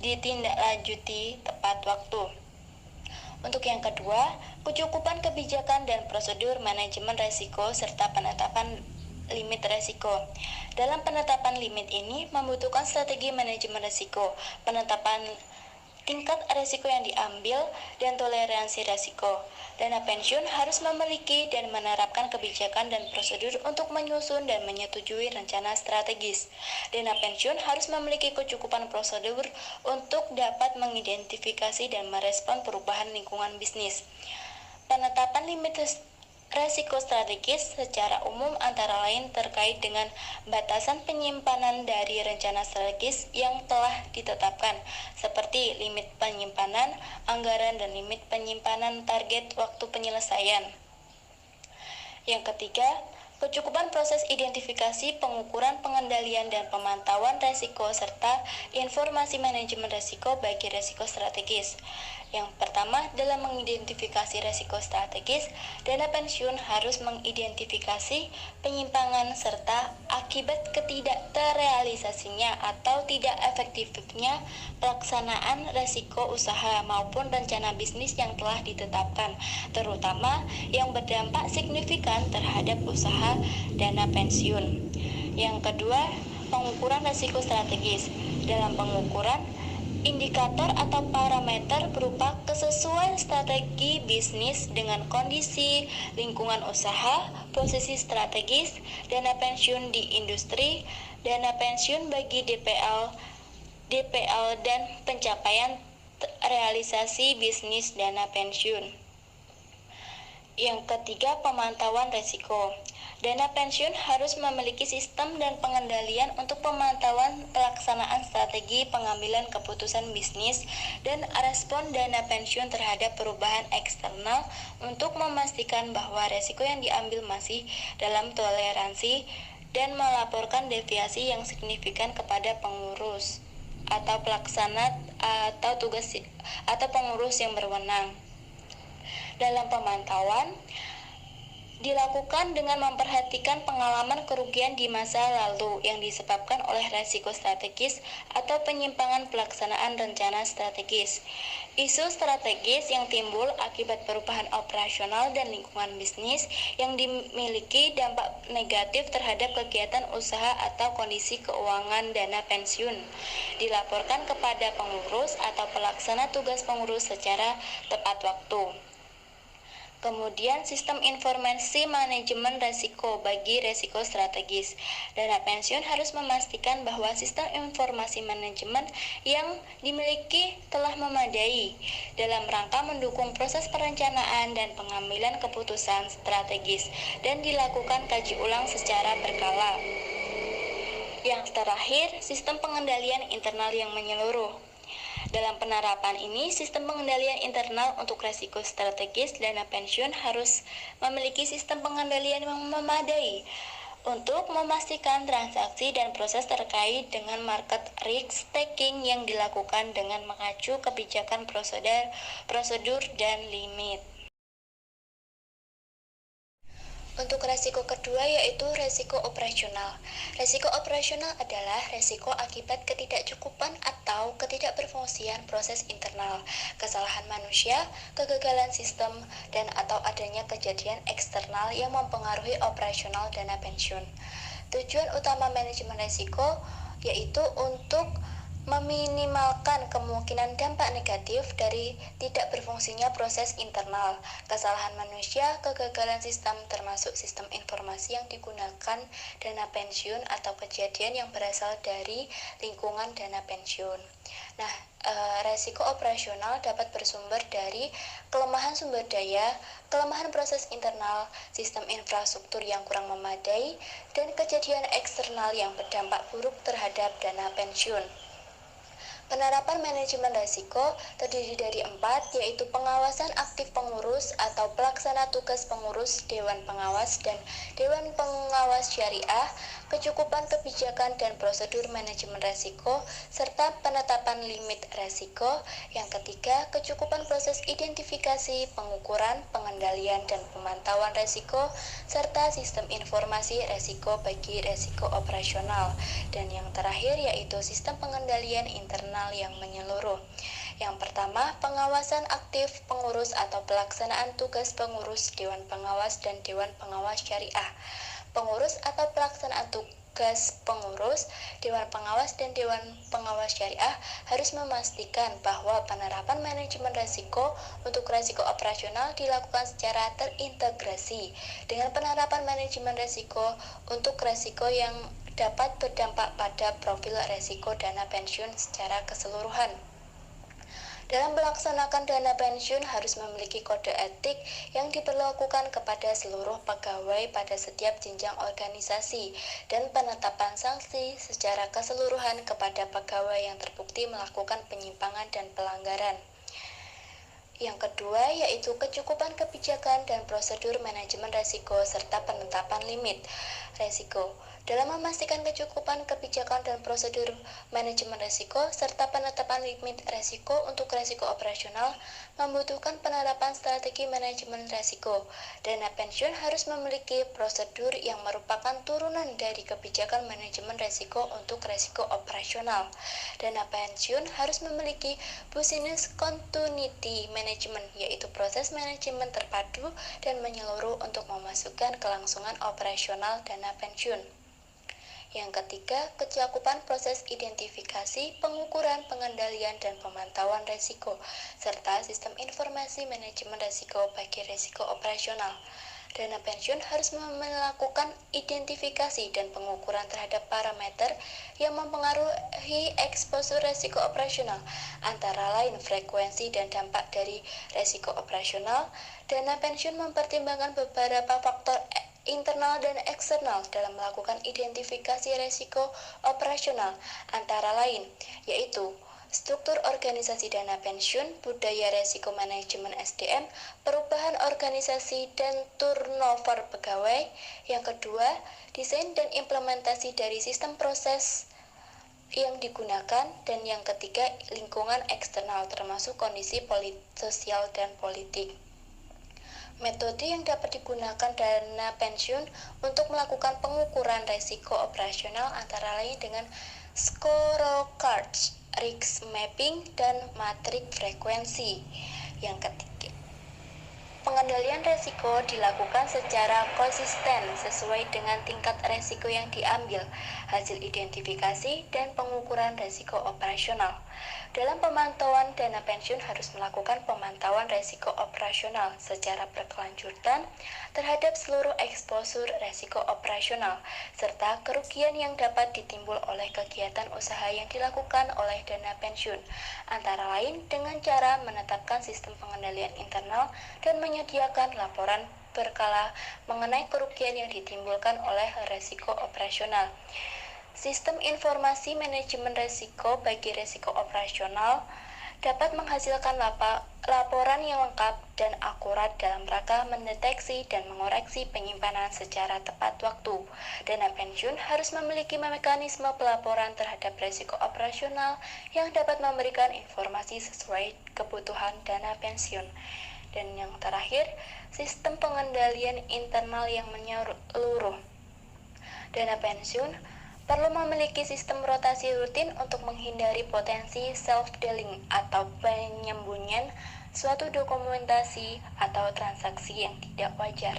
ditindaklanjuti tepat waktu. Untuk yang kedua, kecukupan kebijakan dan prosedur manajemen risiko serta penetapan limit risiko. Dalam penetapan limit ini membutuhkan strategi manajemen risiko, penetapan tingkat risiko yang diambil, dan toleransi risiko. Dana pensiun harus memiliki dan menerapkan kebijakan dan prosedur untuk menyusun dan menyetujui rencana strategis. Dana pensiun harus memiliki kecukupan prosedur untuk dapat mengidentifikasi dan merespon perubahan lingkungan bisnis. Penetapan resiko strategis secara umum antara lain terkait dengan batasan penyimpanan dari rencana strategis yang telah ditetapkan, seperti limit penyimpanan, anggaran, dan limit penyimpanan target waktu penyelesaian. Yang ketiga, kecukupan proses identifikasi, pengukuran, pengendalian, dan pemantauan resiko, serta informasi manajemen resiko bagi resiko strategis. Yang pertama, dalam mengidentifikasi resiko strategis, dana pensiun harus mengidentifikasi penyimpangan serta akibat ketidakterrealisasinya atau tidak efektifnya pelaksanaan resiko usaha maupun rencana bisnis yang telah ditetapkan, terutama yang berdampak signifikan terhadap usaha dana pensiun. Yang kedua, pengukuran resiko strategis. Dalam pengukuran, indikator atau parameter berupa kesesuaian strategi bisnis dengan kondisi lingkungan usaha, posisi strategis, dana pensiun di industri, dana pensiun bagi DPL dan pencapaian realisasi bisnis dana pensiun. Yang ketiga, pemantauan resiko. Dana pensiun harus memiliki sistem dan pengendalian untuk pemantauan pelaksanaan strategi pengambilan keputusan bisnis dan respon dana pensiun terhadap perubahan eksternal untuk memastikan bahwa resiko yang diambil masih dalam toleransi dan melaporkan deviasi yang signifikan kepada pengurus atau pelaksana atau tugas atau pengurus yang berwenang. Dalam pemantauan dilakukan dengan memperhatikan pengalaman kerugian di masa lalu yang disebabkan oleh resiko strategis atau penyimpangan pelaksanaan rencana strategis. Isu strategis yang timbul akibat perubahan operasional dan lingkungan bisnis yang dimiliki dampak negatif terhadap kegiatan usaha atau kondisi keuangan dana pensiun dilaporkan kepada pengurus atau pelaksana tugas pengurus secara tepat waktu. Kemudian, sistem informasi manajemen risiko bagi risiko strategis. Dana pensiun harus memastikan bahwa sistem informasi manajemen yang dimiliki telah memadai dalam rangka mendukung proses perencanaan dan pengambilan keputusan strategis dan dilakukan kaji ulang secara berkala. Yang terakhir, sistem pengendalian internal yang menyeluruh. Dalam penerapan ini, sistem pengendalian internal untuk risiko strategis dana pensiun harus memiliki sistem pengendalian yang memadai untuk memastikan transaksi dan proses terkait dengan market risk taking yang dilakukan dengan mengacu kebijakan prosedur dan limit. Untuk resiko kedua yaitu resiko operasional. Resiko operasional adalah resiko akibat ketidakcukupan atau ketidakberfungsian proses internal, kesalahan manusia, kegagalan sistem, dan atau adanya kejadian eksternal yang mempengaruhi operasional dana pensiun. Tujuan utama manajemen resiko yaitu untuk meminimalkan kemungkinan dampak negatif dari tidak berfungsinya proses internal, kesalahan manusia, kegagalan sistem termasuk sistem informasi yang digunakan dana pensiun atau kejadian yang berasal dari lingkungan dana pensiun. Nah, resiko operasional dapat bersumber dari kelemahan sumber daya, kelemahan proses internal, sistem infrastruktur yang kurang memadai, dan kejadian eksternal yang berdampak buruk terhadap dana pensiun. Penerapan manajemen risiko terdiri dari 4, yaitu pengawasan aktif pengurus atau pelaksana tugas pengurus, Dewan Pengawas, dan Dewan Pengawas Syariah, kecukupan kebijakan dan prosedur manajemen risiko, serta penetapan limit risiko. Yang ketiga, kecukupan proses identifikasi, pengukuran, pengendalian, dan pemantauan risiko, serta sistem informasi risiko bagi risiko operasional. Dan yang terakhir yaitu sistem pengendalian internal yang menyeluruh. Yang pertama, pengawasan aktif pengurus atau pelaksanaan tugas pengurus, Dewan Pengawas, dan Dewan Pengawas Syariah. Pengurus atau pelaksanaan tugas pengurus, Dewan Pengawas, dan Dewan Pengawas Syariah harus memastikan bahwa penerapan manajemen risiko untuk risiko operasional dilakukan secara terintegrasi dengan penerapan manajemen risiko untuk risiko yang dapat berdampak pada profil risiko dana pensiun secara keseluruhan. Dalam melaksanakan dana pensiun harus memiliki kode etik yang diberlakukan kepada seluruh pegawai pada setiap jenjang organisasi dan penetapan sanksi secara keseluruhan kepada pegawai yang terbukti melakukan penyimpangan dan pelanggaran. Yang kedua yaitu kecukupan kebijakan dan prosedur manajemen risiko serta penetapan limit risiko. Dalam memastikan kecukupan kebijakan dan prosedur manajemen risiko serta penetapan limit risiko untuk risiko operasional membutuhkan penerapan strategi manajemen risiko. Dana pensiun harus memiliki prosedur yang merupakan turunan dari kebijakan manajemen risiko untuk risiko operasional. Dana pensiun harus memiliki business continuity management, yaitu proses manajemen terpadu dan menyeluruh untuk memasukkan kelangsungan operasional dana pensiun. Yang ketiga, kecakupan proses identifikasi, pengukuran, pengendalian, dan pemantauan risiko, serta sistem informasi manajemen risiko bagi risiko operasional. Dana pensiun harus melakukan identifikasi dan pengukuran terhadap parameter yang mempengaruhi eksposur risiko operasional, antara lain frekuensi dan dampak dari risiko operasional. Dana pensiun mempertimbangkan beberapa faktor internal dan eksternal dalam melakukan identifikasi risiko operasional, antara lain yaitu struktur organisasi dana pensiun, budaya risiko manajemen SDM, perubahan organisasi dan turnover pegawai. Yang kedua, desain dan implementasi dari sistem proses yang digunakan, dan yang ketiga, lingkungan eksternal termasuk kondisi sosial dan politik. Metode yang dapat digunakan dana pensiun untuk melakukan pengukuran risiko operasional antara lain dengan scorecards, risk mapping, dan matrik frekuensi. Yang ketiga, pengendalian risiko dilakukan secara konsisten sesuai dengan tingkat risiko yang diambil, hasil identifikasi, dan pengukuran risiko operasional. Dalam pemantauan dana pensiun harus melakukan pemantauan risiko operasional secara berkelanjutan terhadap seluruh eksposur risiko operasional, serta kerugian yang dapat ditimbul oleh kegiatan usaha yang dilakukan oleh dana pensiun, antara lain dengan cara menetapkan sistem pengendalian internal dan menyediakan laporan berkala mengenai kerugian yang ditimbulkan oleh risiko operasional. Sistem informasi manajemen risiko bagi risiko operasional dapat menghasilkan laporan yang lengkap dan akurat dalam rangka mendeteksi dan mengoreksi penyimpanan secara tepat waktu. Dana pensiun harus memiliki mekanisme pelaporan terhadap risiko operasional yang dapat memberikan informasi sesuai kebutuhan dana pensiun. Dan yang terakhir, sistem pengendalian internal yang menyeluruh. Dana pensiun perlu memiliki sistem rotasi rutin untuk menghindari potensi self-dealing atau penyembunyian suatu dokumentasi atau transaksi yang tidak wajar.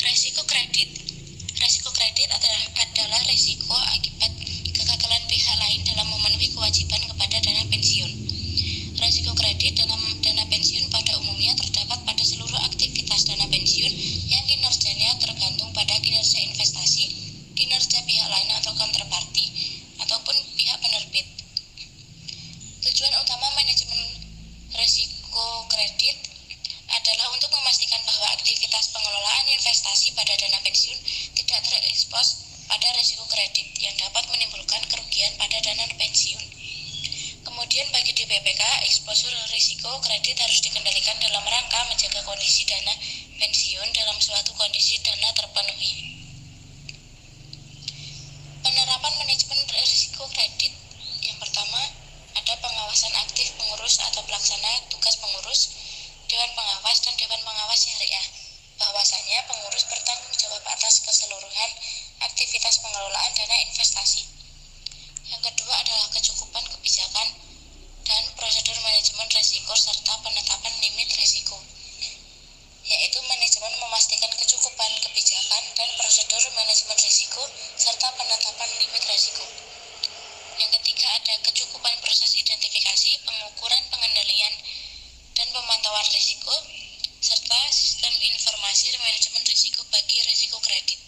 Risiko kredit. Risiko kredit adalah risiko akibat kegagalan pihak lain dalam memenuhi kewajiban kepada dana pensiun. Risiko kredit dalam dana pensiun pada umumnya terdapat pada seluruh aktivitas dana pensiun yang kinerjanya tergantung pada kinerja investasi, kinerja pihak lain atau counterparty, ataupun pihak penerbit. Tujuan utama manajemen risiko kredit adalah untuk memastikan bahwa aktivitas pengelolaan investasi pada dana pensiun tidak terekspos pada risiko kredit yang dapat menimbulkan kerugian pada dana pensiun. Kemudian bagi DPPK, eksposur risiko kredit harus dikendalikan dalam rangka menjaga kondisi dana pensiun dalam suatu kondisi dana terpenuhi. Penerapan manajemen risiko kredit. Yang pertama, ada pengawasan aktif pengurus atau pelaksana tugas pengurus, Dewan Pengawas, dan Dewan Pengawas Syariah. Bahwasanya pengurus bertanggung jawab atas keseluruhan aktivitas pengelolaan dana investasi. Yang kedua adalah kecukupan kebijakan dan prosedur manajemen risiko serta penetapan limit risiko, yaitu manajemen memastikan kecukupan kebijakan dan prosedur manajemen risiko serta penetapan limit risiko. Yang ketiga ada kecukupan proses identifikasi, pengukuran, pengendalian, dan pemantauan risiko, serta sistem informasi manajemen risiko bagi risiko kredit.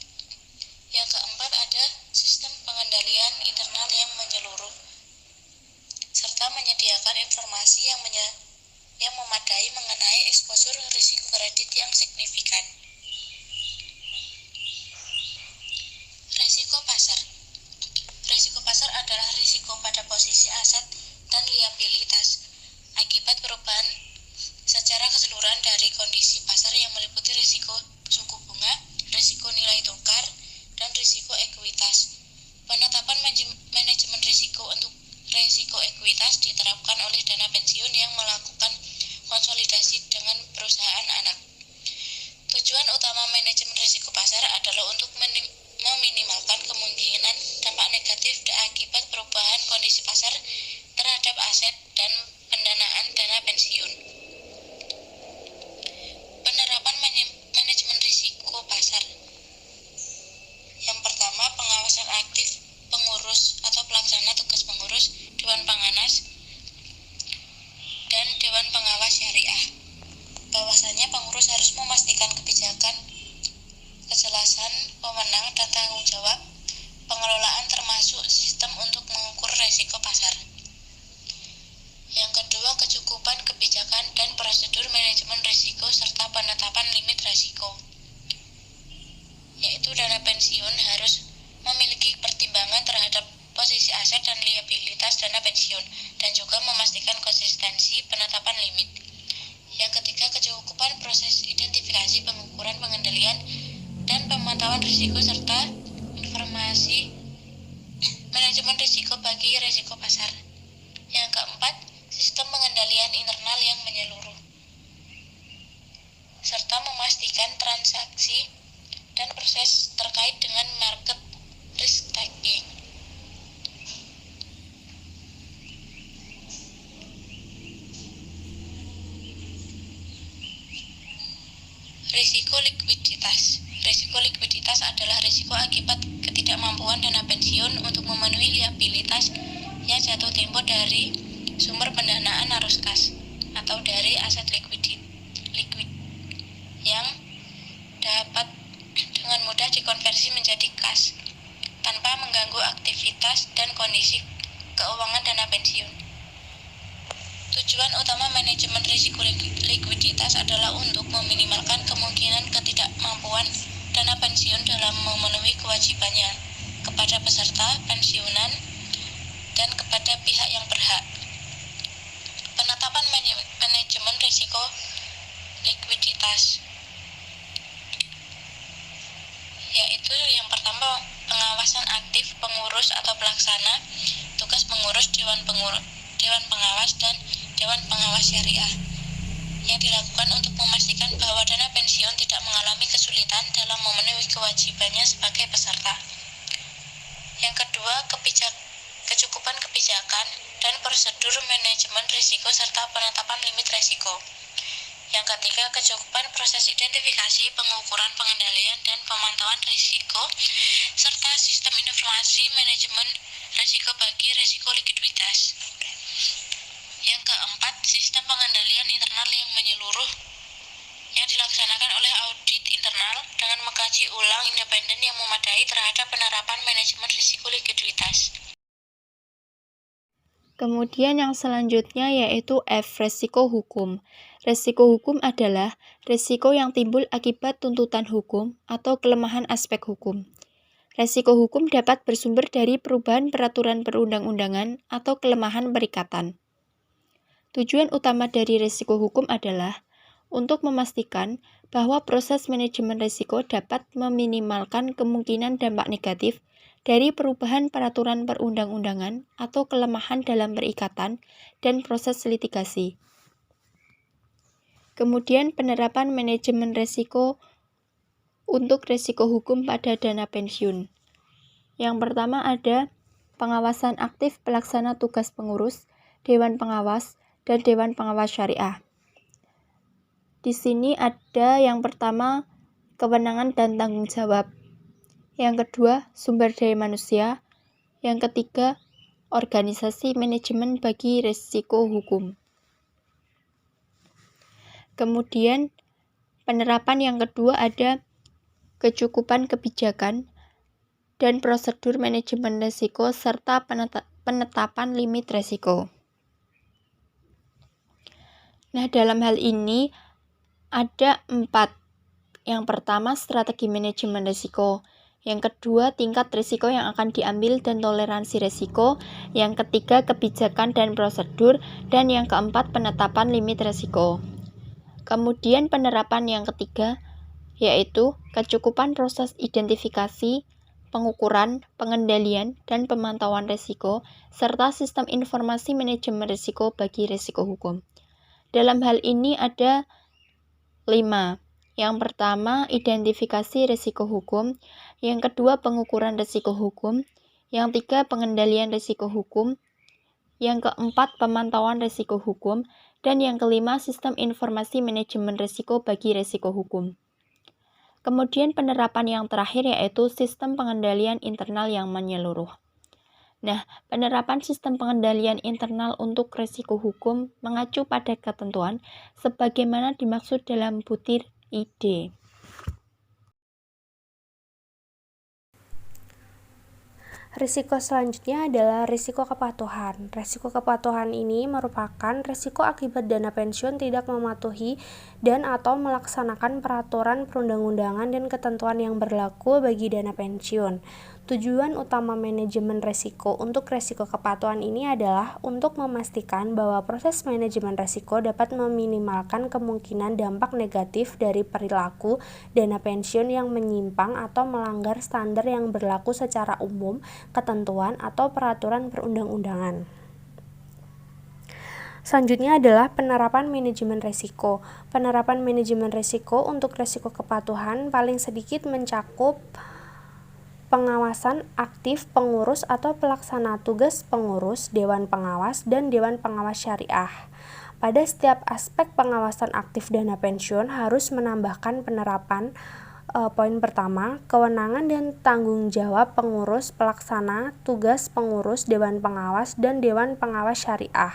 Yang keempat ada sistem pengendalian internal yang signifikan. Risiko pasar. Risiko pasar adalah risiko pada posisi aset dan liabilitas akibat perubahan secara keseluruhan dari kondisi pasar yang meliputi risiko suku bunga, risiko nilai tukar, dan risiko ekuitas. Penetapan manajemen risiko untuk risiko ekuitas diterapkan oleh dana pensiun yang melakukan konsolidasi dengan perusahaan anak. Tujuan utama manajemen risiko pasar adalah untuk meminimalkan kemungkinan dampak negatif akibat perubahan kondisi pasar terhadap aset dan pendanaan dana pensiun. Penerapan manajemen risiko pasar. Yang pertama, pengawasan aktif pengurus atau pelaksana tugas pengurus, Dewan Pengawas, dan Dewan Pengawas Syariah. Bahwasanya pengurus harus memastikan kebijakan, kejelasan wewenang dan tanggung jawab pengelolaan termasuk sistem untuk mengukur risiko pasar. Yang kedua, kecukupan kebijakan dan prosedur manajemen risiko serta penetapan limit risiko, yaitu dana pensiun harus memiliki pertimbangan terhadap posisi aset dan liabilitas dana pensiun dan juga memastikan konsistensi penetapan limit. Yang ketiga, kecukupan proses identifikasi, pengukuran, pengendalian, dan pemantauan risiko serta informasi manajemen risiko bagi risiko pasar. Yang keempat, sistem pengendalian internal yang menyeluruh serta memastikan transaksi dan proses terkait dengan market risk taking. Risiko likuiditas. Risiko likuiditas adalah risiko akibat ketidakmampuan dana pensiun untuk memenuhi liabilitas yang jatuh tempo dari sumber pendanaan arus kas atau dari aset likuid yang dapat dengan mudah dikonversi menjadi kas tanpa mengganggu aktivitas dan kondisi keuangan dana pensiun. Tujuan utama manajemen risiko likuiditas adalah untuk meminimalkan kemungkinan ketidakmampuan dana pensiun dalam memenuhi kewajibannya kepada peserta pensiunan dan kepada pihak yang berhak. Penetapan manajemen risiko likuiditas, yaitu yang pertama, pengawasan aktif pengurus atau pelaksana tugas pengurus Dewan Pengawas dan Dewan Pengawas Syariah yang dilakukan untuk memastikan bahwa dana pensiun tidak mengalami kesulitan dalam memenuhi kewajibannya sebagai peserta. Yang kedua, kecukupan kebijakan dan prosedur manajemen risiko serta penetapan limit risiko. Yang ketiga, kecukupan proses identifikasi, pengukuran, pengendalian, dan pemantauan risiko, serta sistem informasi manajemen risiko bagi risiko likuiditas. Yang keempat, sistem pengendalian internal yang menyeluruh yang dilaksanakan oleh audit internal dengan mengkaji ulang independen yang memadai terhadap penerapan manajemen risiko likuiditas. Kemudian yang selanjutnya yaitu F, resiko hukum. Resiko hukum adalah resiko yang timbul akibat tuntutan hukum atau kelemahan aspek hukum. Resiko hukum dapat bersumber dari perubahan peraturan perundang-undangan atau kelemahan perikatan. Tujuan utama dari resiko hukum adalah untuk memastikan bahwa proses manajemen risiko dapat meminimalkan kemungkinan dampak negatif dari perubahan peraturan perundang-undangan atau kelemahan dalam perikatan dan proses litigasi. Kemudian penerapan manajemen risiko untuk risiko hukum pada dana pensiun. Yang pertama ada pengawasan aktif pelaksana tugas pengurus, Dewan Pengawas, dan Dewan Pengawas Syariah. Di sini ada yang pertama kewenangan dan tanggung jawab. Yang kedua, sumber daya manusia. Yang ketiga, organisasi manajemen bagi risiko hukum. Kemudian, penerapan yang kedua ada kecukupan kebijakan dan prosedur manajemen risiko serta penetapan limit risiko. Nah, dalam hal ini ada 4 Yang pertama, strategi manajemen risiko. Yang kedua, tingkat risiko yang akan diambil dan toleransi risiko. Yang ketiga, kebijakan dan prosedur. Dan yang keempat, penetapan limit risiko. Kemudian penerapan yang ketiga, yaitu kecukupan proses identifikasi, pengukuran, pengendalian, dan pemantauan risiko, serta sistem informasi manajemen risiko bagi risiko hukum. Dalam hal ini ada 5. Yang pertama, identifikasi risiko hukum. Yang kedua, pengukuran risiko hukum. Yang tiga, pengendalian risiko hukum. Yang keempat, pemantauan risiko hukum. Dan yang kelima, sistem informasi manajemen risiko bagi risiko hukum. Kemudian penerapan yang terakhir yaitu sistem pengendalian internal yang menyeluruh. Nah, penerapan sistem pengendalian internal untuk risiko hukum mengacu pada ketentuan sebagaimana dimaksud dalam butir ID. Risiko selanjutnya adalah risiko kepatuhan. Risiko kepatuhan ini merupakan risiko akibat dana pensiun tidak mematuhi dan atau melaksanakan peraturan perundang-undangan dan ketentuan yang berlaku bagi dana pensiun. Tujuan utama manajemen risiko untuk risiko kepatuhan ini adalah untuk memastikan bahwa proses manajemen risiko dapat meminimalkan kemungkinan dampak negatif dari perilaku dana pensiun yang menyimpang atau melanggar standar yang berlaku secara umum, ketentuan atau peraturan perundang-undangan. Selanjutnya adalah penerapan manajemen risiko. Penerapan manajemen risiko untuk risiko kepatuhan paling sedikit mencakup pengawasan aktif pengurus atau pelaksana tugas pengurus, dewan pengawas, dan dewan pengawas syariah. Pada setiap aspek pengawasan aktif dana pensiun harus menambahkan penerapan poin pertama, kewenangan dan tanggung jawab pengurus, pelaksana tugas pengurus, dewan pengawas, dan dewan pengawas syariah.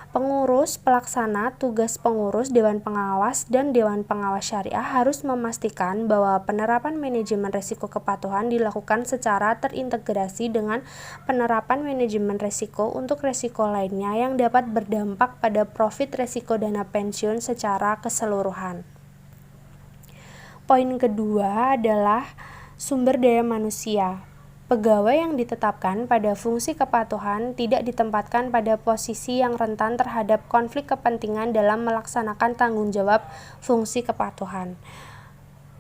Pengurus, pelaksana, tugas pengurus, dewan pengawas, dan dewan pengawas syariah harus memastikan bahwa penerapan manajemen risiko kepatuhan dilakukan secara terintegrasi dengan penerapan manajemen risiko untuk risiko lainnya yang dapat berdampak pada profit risiko dana pensiun secara keseluruhan. Poin kedua adalah sumber daya manusia. Pegawai yang ditetapkan pada fungsi kepatuhan tidak ditempatkan pada posisi yang rentan terhadap konflik kepentingan dalam melaksanakan tanggung jawab fungsi kepatuhan.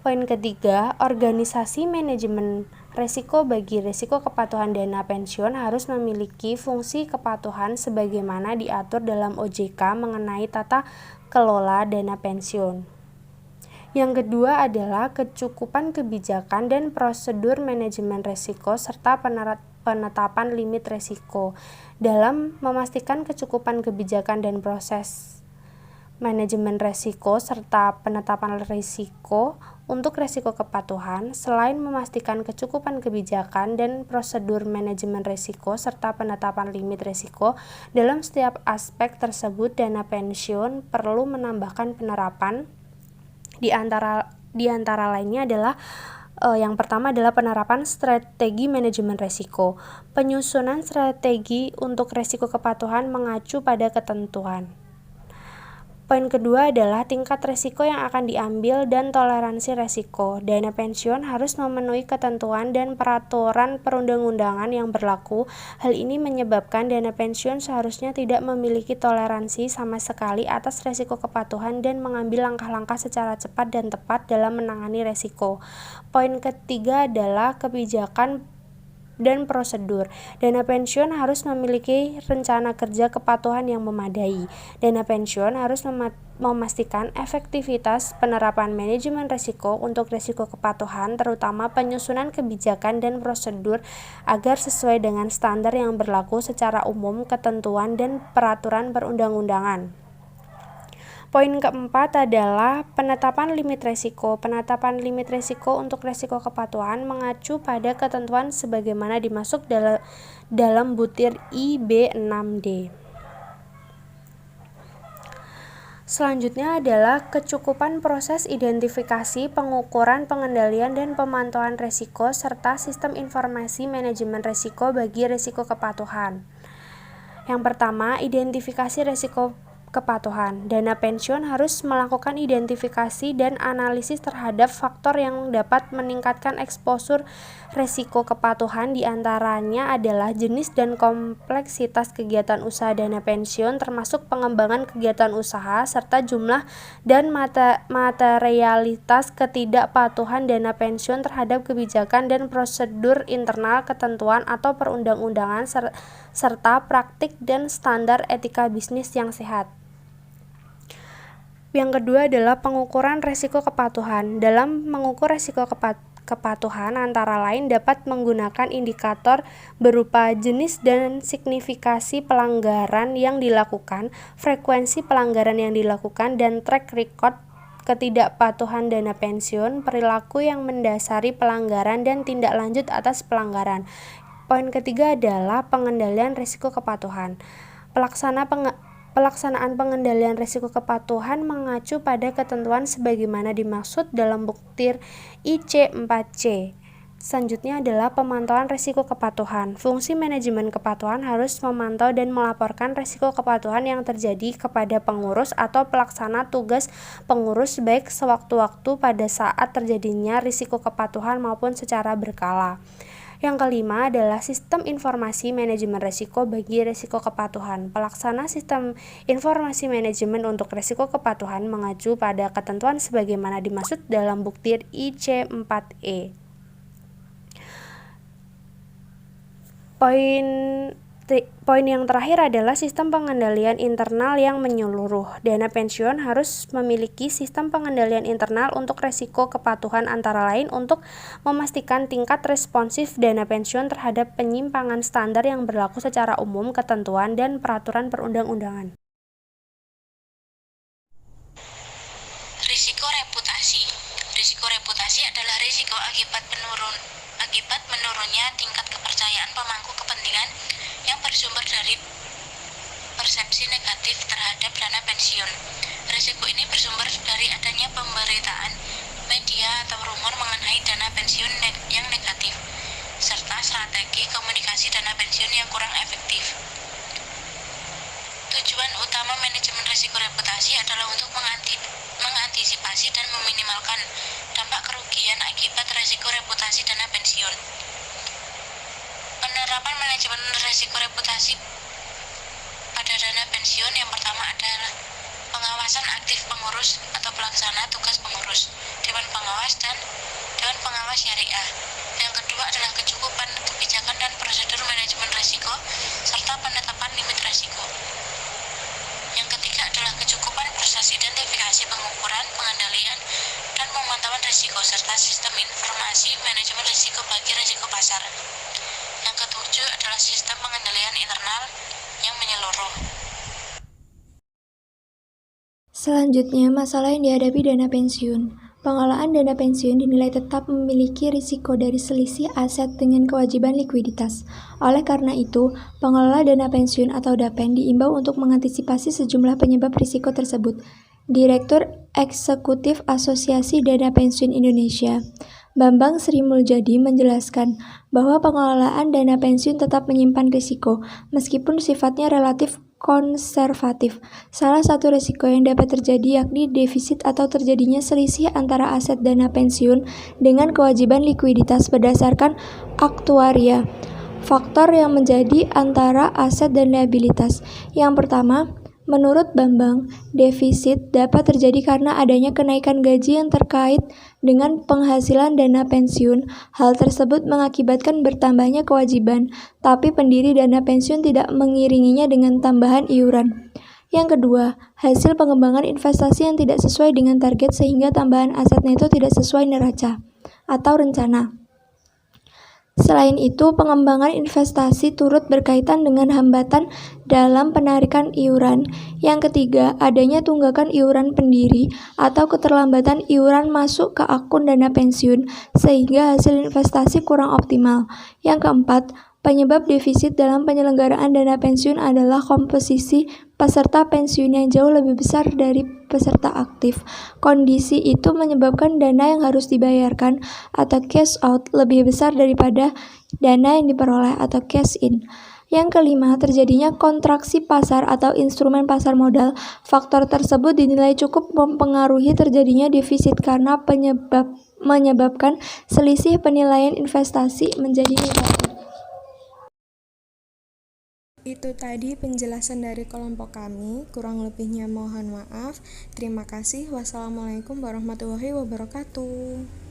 Poin ketiga, organisasi manajemen risiko bagi risiko kepatuhan dana pensiun harus memiliki fungsi kepatuhan sebagaimana diatur dalam OJK mengenai tata kelola dana pensiun. Yang kedua adalah kecukupan kebijakan dan prosedur manajemen risiko serta penetapan limit risiko. Dalam memastikan kecukupan kebijakan dan proses manajemen risiko serta penetapan risiko untuk risiko kepatuhan, selain memastikan kecukupan kebijakan dan prosedur manajemen risiko serta penetapan limit risiko, dalam setiap aspek tersebut dana pensiun perlu menambahkan penerapan di antara lainnya adalah yang pertama adalah penerapan strategi manajemen risiko. Penyusunan strategi untuk risiko kepatuhan mengacu pada ketentuan. Poin kedua adalah tingkat risiko yang akan diambil dan toleransi risiko. Dana pensiun harus memenuhi ketentuan dan peraturan perundang-undangan yang berlaku. Hal ini menyebabkan dana pensiun seharusnya tidak memiliki toleransi sama sekali atas risiko kepatuhan dan mengambil langkah-langkah secara cepat dan tepat dalam menangani risiko. Poin ketiga adalah kebijakan dan prosedur. Dana pensiun harus memiliki rencana kerja kepatuhan yang memadai. Dana pensiun harus memastikan efektivitas penerapan manajemen risiko untuk risiko kepatuhan, terutama penyusunan kebijakan dan prosedur agar sesuai dengan standar yang berlaku secara umum, ketentuan dan peraturan perundang-undangan. Poin keempat adalah penetapan limit risiko. Penetapan limit risiko untuk risiko kepatuhan mengacu pada ketentuan sebagaimana dimaksud dalam butir IB6D. Selanjutnya adalah kecukupan proses identifikasi, pengukuran, pengendalian, dan pemantauan risiko serta sistem informasi manajemen risiko bagi risiko kepatuhan. Yang pertama, identifikasi risiko kepatuhan. Dana pensiun harus melakukan identifikasi dan analisis terhadap faktor yang dapat meningkatkan eksposur resiko kepatuhan, diantaranya adalah jenis dan kompleksitas kegiatan usaha dana pensiun, termasuk pengembangan kegiatan usaha, serta jumlah dan materialitas ketidakpatuhan dana pensiun terhadap kebijakan dan prosedur internal, ketentuan atau perundang-undangan, serta praktik dan standar etika bisnis yang sehat. Yang kedua adalah pengukuran resiko kepatuhan. Dalam mengukur resiko kepatuhan antara lain dapat menggunakan indikator berupa jenis dan signifikasi pelanggaran yang dilakukan, frekuensi pelanggaran yang dilakukan, dan track record ketidakpatuhan dana pensiun, perilaku yang mendasari pelanggaran, dan tindak lanjut atas pelanggaran. Poin ketiga adalah pengendalian risiko kepatuhan. Pelaksanaan pengendalian risiko kepatuhan mengacu pada ketentuan sebagaimana dimaksud dalam buktir IC4C. Selanjutnya adalah pemantauan risiko kepatuhan. Fungsi manajemen kepatuhan harus memantau dan melaporkan risiko kepatuhan yang terjadi kepada pengurus atau pelaksana tugas pengurus baik sewaktu-waktu pada saat terjadinya risiko kepatuhan maupun secara berkala. Yang kelima adalah sistem informasi manajemen risiko bagi risiko kepatuhan. Pelaksana sistem informasi manajemen untuk risiko kepatuhan mengacu pada ketentuan sebagaimana dimaksud dalam buktir IC4E. Poin yang terakhir adalah sistem pengendalian internal yang menyeluruh. Dana pensiun harus memiliki sistem pengendalian internal untuk risiko kepatuhan, antara lain untuk memastikan tingkat responsif dana pensiun terhadap penyimpangan standar yang berlaku secara umum, ketentuan, dan peraturan perundang-undangan. Risiko reputasi. Risiko reputasi adalah risiko akibat menurunnya tingkat kepercayaan pemangku kepentingan yang bersumber dari persepsi negatif terhadap dana pensiun. Risiko ini bersumber dari adanya pemberitaan media atau rumor mengenai dana pensiun yang negatif, serta strategi komunikasi dana pensiun yang kurang efektif. Tujuan utama manajemen risiko reputasi adalah untuk mengantisipasi dan meminimalkan dampak kerugian akibat risiko reputasi dana pensiun. Penerapan manajemen risiko reputasi pada dana pensiun yang pertama adalah pengawasan aktif pengurus atau pelaksana tugas pengurus, Dewan Pengawas, dan Dewan Pengawas Syariah. Yang kedua adalah kecukupan kebijakan dan prosedur manajemen risiko serta penetapan limit risiko. Yang ketiga adalah kecukupan proses identifikasi, pengukuran, pengendalian, dan pemantauan risiko serta sistem informasi manajemen risiko bagi risiko pasar. Yang ketujuh adalah sistem pengendalian internal yang menyeluruh. Selanjutnya, masalah yang dihadapi dana pensiun. Pengelolaan dana pensiun dinilai tetap memiliki risiko dari selisih aset dengan kewajiban likuiditas. Oleh karena itu, pengelola dana pensiun atau DAPEN diimbau untuk mengantisipasi sejumlah penyebab risiko tersebut. Direktur Eksekutif Asosiasi Dana Pensiun Indonesia, Bambang Sri Muljadi, menjelaskan bahwa pengelolaan dana pensiun tetap menyimpan risiko, meskipun sifatnya relatif konservatif. Salah satu risiko yang dapat terjadi yakni defisit atau terjadinya selisih antara aset dana pensiun dengan kewajiban likuiditas berdasarkan aktuaria. Faktor yang menjadi antara aset dan liabilitas. Yang pertama, menurut Bambang, defisit dapat terjadi karena adanya kenaikan gaji yang terkait dengan penghasilan dana pensiun. Hal tersebut mengakibatkan bertambahnya kewajiban, tapi pendiri dana pensiun tidak mengiringinya dengan tambahan iuran. Yang kedua, hasil pengembangan investasi yang tidak sesuai dengan target sehingga tambahan aset neto tidak sesuai neraca atau rencana. Selain itu, pengembangan investasi turut berkaitan dengan hambatan dalam penarikan iuran. Yang ketiga, adanya tunggakan iuran pendiri atau keterlambatan iuran masuk ke akun dana pensiun sehingga hasil investasi kurang optimal. Yang keempat, penyebab defisit dalam penyelenggaraan dana pensiun adalah komposisi peserta pensiun yang jauh lebih besar dari peserta aktif. Kondisi itu menyebabkan dana yang harus dibayarkan atau cash out lebih besar daripada dana yang diperoleh atau cash in. Yang kelima, terjadinya kontraksi pasar atau instrumen pasar modal. Faktor tersebut dinilai cukup mempengaruhi terjadinya defisit karena menyebabkan selisih penilaian investasi menjadi negatif. Itu tadi penjelasan dari kelompok kami, kurang lebihnya mohon maaf. Terima kasih. Wassalamualaikum warahmatullahi wabarakatuh.